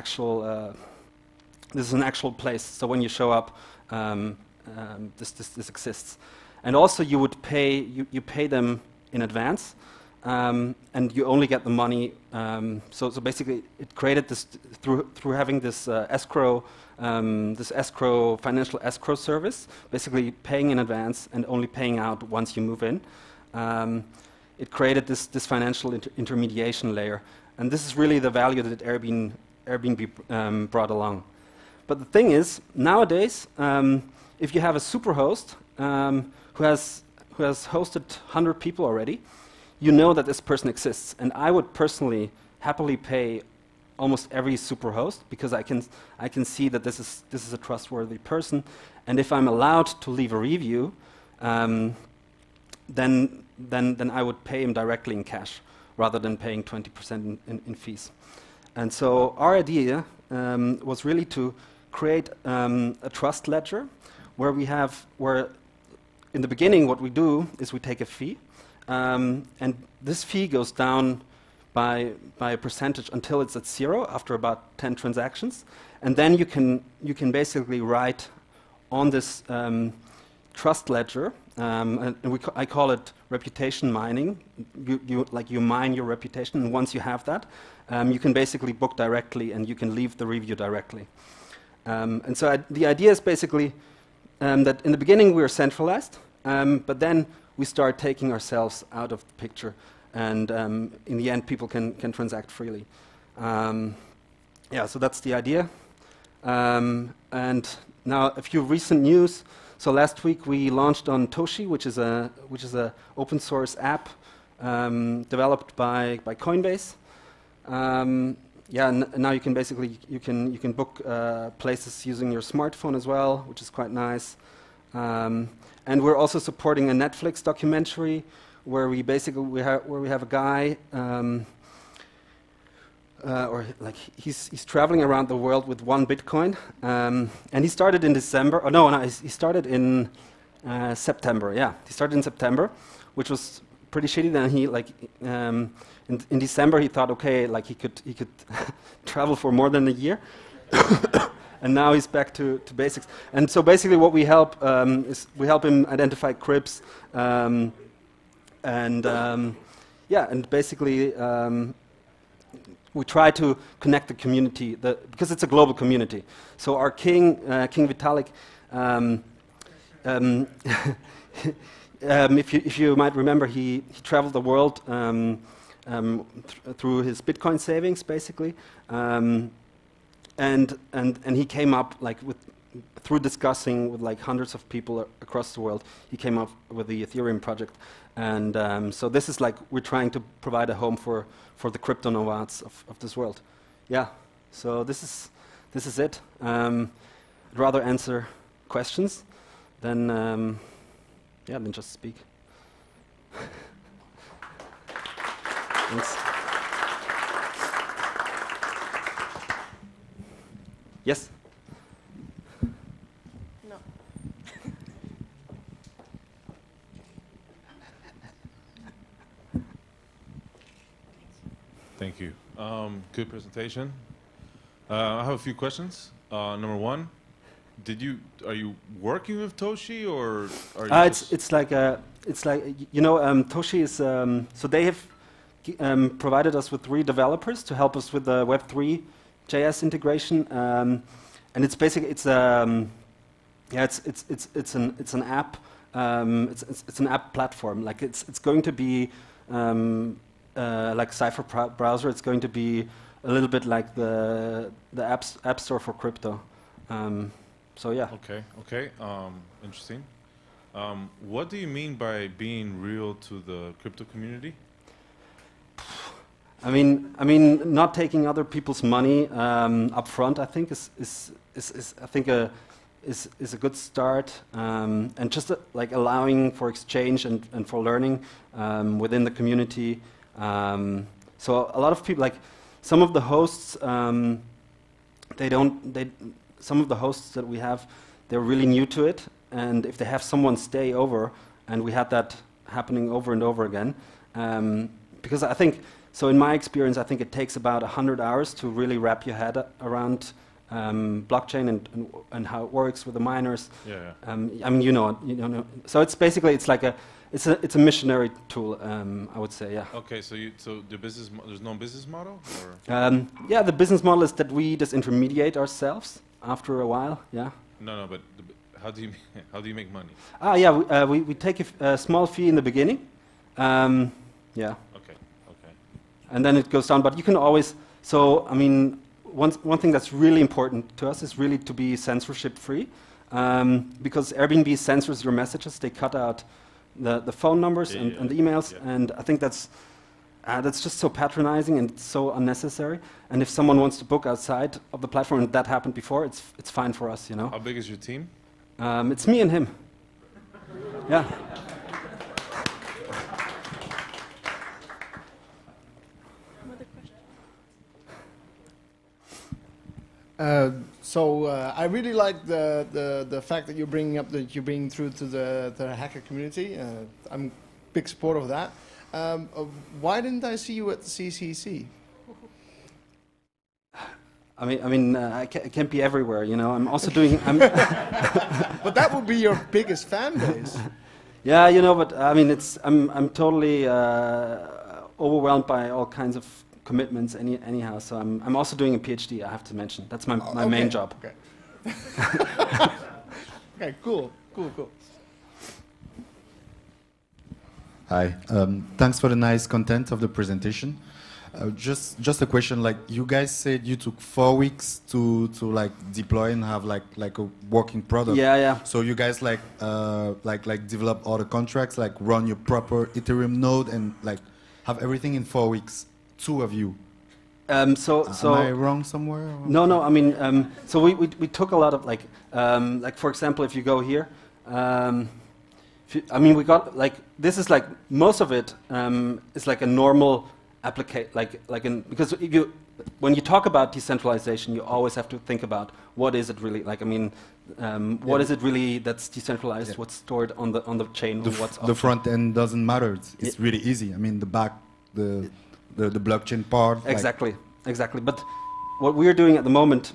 actual place. So when you show up, this exists, and also you would pay you pay them in advance, and you only get the money. So basically, it created this through having this escrow financial escrow service, basically paying in advance and only paying out once you move in. It created this financial intermediation layer, and this is really the value that Airbnb brought along. But the thing is, nowadays, if you have a superhost who has hosted 100 people already, you know that this person exists. And I would personally happily pay almost every superhost because I can see that this is a trustworthy person. And if I'm allowed to leave a review, then I would pay him directly in cash rather than paying 20% in fees. And so our idea was really to create a trust ledger where in the beginning what we do is we take a fee, and this fee goes down by a percentage until it's at 0 after about 10 transactions, and then you can basically write on this trust ledger, and I call it reputation mining. You mine your reputation, and once you have that, you can basically book directly and you can leave the review directly. And so the idea is basically that in the beginning we were centralized, but then we start taking ourselves out of the picture, and in the end people can transact freely. Yeah, so that's the idea. And now a few recent news. So last week we launched on Toshi, which is a open source app developed by Coinbase. Yeah, now you can basically you can book places using your smartphone as well, which is quite nice. And we're also supporting a Netflix documentary where we have a guy, or like he's traveling around the world with 1 Bitcoin, and he started in December. Oh no, he started in September. Yeah, he started in September, which was pretty shitty. Then he in December he thought, okay, like he could travel for more than a year. And now he's back to basics. And so basically what we help is we help him identify crypts, and basically we try to connect the community because it's a global community. So our king, King Vitalik, if you might remember, he traveled the world through his Bitcoin savings, basically. And he came up through discussing with like hundreds of people across the world, he came up with the Ethereum project, and so this is like we're trying to provide a home for the crypto nomads of this world. Yeah, so this is it. I'd rather answer questions than just speak. Thanks. Yes? No. Thank you. Good presentation. I have a few questions. Number one, are you working with Toshi, or are you it's like Toshi is so they have provided us with 3 developers to help us with the Web3 JS integration, and it's basically it's an app. It's an app platform. Like it's going to be like Cypher browser. It's going to be a little bit like the app store for crypto. So yeah. Okay. Interesting. What do you mean by being real to the crypto community? I mean, not taking other people's money up front, I think, is is a good start, and just like allowing for exchange and for learning within the community. So a lot of people, like some of the hosts, some of the hosts that we have, they're really new to it, and if they have someone stay over, and we had that happening over and over again, because I think, so in my experience, I think it takes about 100 hours to really wrap your head around blockchain and how it works with the miners. Yeah. I mean, you know. So it's basically it's a missionary tool, I would say. Yeah. Okay, so the there's no business model, or? Yeah, the business model is that we just intermediate ourselves after a while. Yeah. No, but how do you make money? Yeah, we take a small fee in the beginning. Yeah. Okay. And then it goes down, but you can always. So I mean, one thing that's really important to us is really to be censorship free, because Airbnb censors your messages. They cut out the phone numbers and the emails, and I think that's just so patronizing and so unnecessary. And if someone wants to book outside of the platform, and that happened before, it's fine for us, you know. How big is your team? It's me and him. Yeah. I really like the fact that you're bringing up that you're bringing through to the hacker community. I'm a big supporter of that. Why didn't I see you at the CCC? I can't be everywhere, you know. I'm also doing. But that would be your biggest fan base. Yeah, you know, but I mean, I'm totally overwhelmed by all kinds of commitments anyhow. So I'm also doing a PhD. I have to mention that's my main job. Okay. Okay. Cool. Hi. Thanks for the nice content of the presentation. Just a question. Like you guys said, you took 4 weeks to like deploy and have like a working product. Yeah. So you guys like develop all the contracts, like run your proper Ethereum node, and like have everything in 4 weeks. 2 of you. Am I wrong somewhere? Or? No. I mean, so we took a lot of like for example, if you go here, we got like this is like most of it is like a normal application, because when you talk about decentralization, you always have to think about what is it really like. I mean, what is it really that's decentralized? Yeah. What's stored on the chain? The front end doesn't matter. It's really easy. I mean, the back, the blockchain part. Exactly. But what we're doing at the moment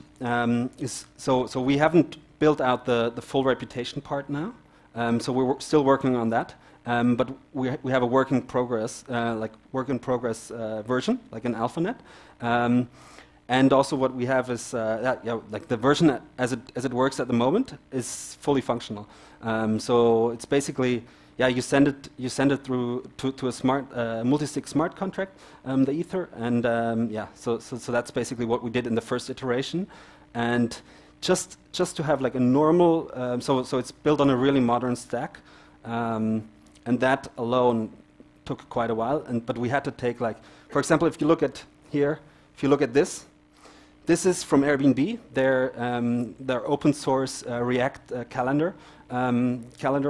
is so we haven't built out the full reputation part now. So we're still working on that. But we have a work in progress version, like an AlphaNet. And also what we have is like the version as it works at the moment is fully functional. So it's basically. Yeah, you send it through to a smart multi-sig smart contract, the Ether, and so that's basically what we did in the first iteration, and just to have like a normal, so it's built on a really modern stack, and that alone took quite a while, but we had to take like, for example, if you look at here, if you look at this is from Airbnb, their open source React calendar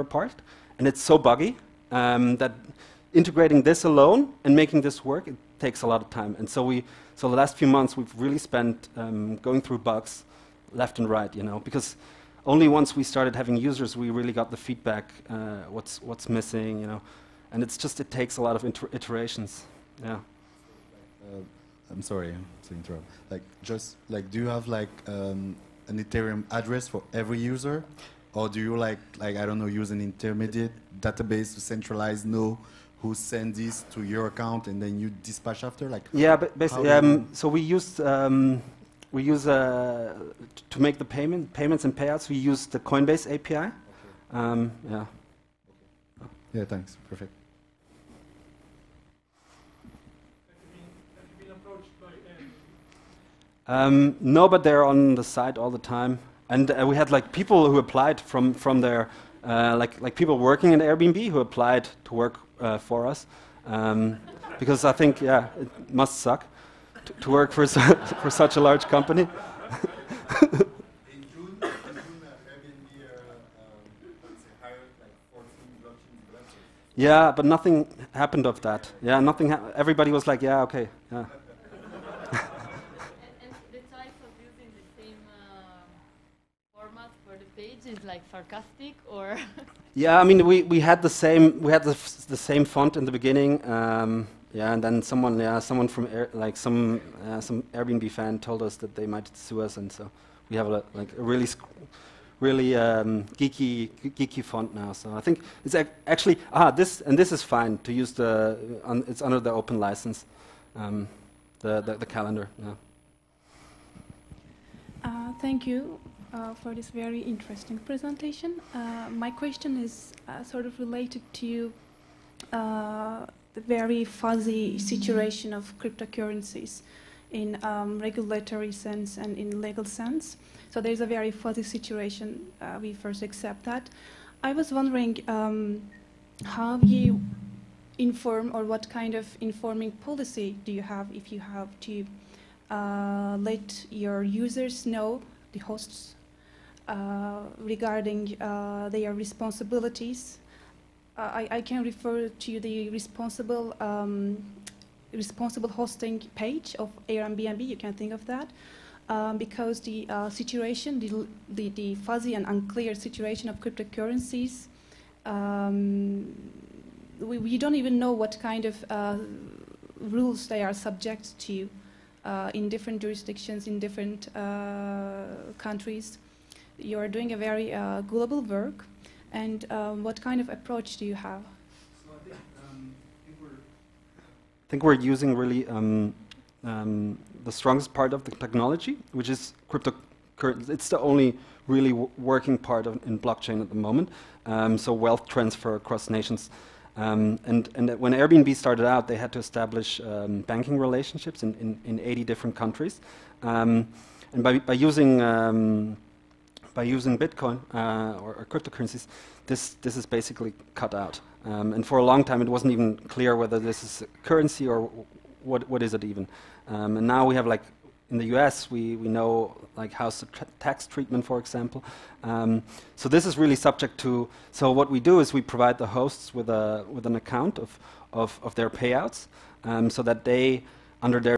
part. And it's so buggy that integrating this alone and making this work, it takes a lot of time. And so the last few months we've really spent going through bugs left and right, you know, because only once we started having users we really got the feedback, what's missing, you know, and it takes a lot of iterations. Yeah. I'm sorry to interrupt. Like, do you have like an Ethereum address for every user? Or do you like I don't know, use an intermediate database to centralize, know who sends this to your account, and then you dispatch after? Like, yeah, but basically, so we use to make the payments and payouts. We use the Coinbase API. Okay. Yeah. Yeah. Thanks. Perfect. Have you been approached by no, but they're on the site all the time. And we had like people who applied from their like people working in Airbnb who applied to work for us, because I think it must suck to work for such a large company. In June, Airbnb Yeah, but nothing happened of that. Yeah, nothing. Everybody was like, yeah, okay, yeah. And the choice of using the same format for the page is like sarcastic, or? Yeah, I mean, we had the same font in the beginning. Yeah, and then someone from some Airbnb fan told us that they might sue us, and so we have a really geeky font now. So I think it's actually this is fine to use it's under the open license, the calendar. Yeah. Thank you for this very interesting presentation. My question is sort of related to the very fuzzy situation of cryptocurrencies in regulatory sense and in legal sense. So there's a very fuzzy situation. We first accept that. I was wondering how you inform, or what kind of informing policy do you have if you have to let your users know, the hosts, regarding their responsibilities. I can refer to the responsible hosting page of Airbnb. You can think of that, because the situation, the fuzzy and unclear situation of cryptocurrencies, we don't even know what kind of rules they are subject to in different jurisdictions, in different countries. You are doing a very global work. And what kind of approach do you have? So I think we're using really the strongest part of the technology, which is cryptocurrency. It's the only really working part in blockchain at the moment. So wealth transfer across nations. And when Airbnb started out, they had to establish banking relationships in 80 different countries. And by using Bitcoin or cryptocurrencies, this is basically cut out. And for a long time, it wasn't even clear whether this is a currency or what is it even. And now we have, like, in the US, we know like house tax treatment, for example. So this is really subject to. So what we do is we provide the hosts with an account of their payouts, so that they, under their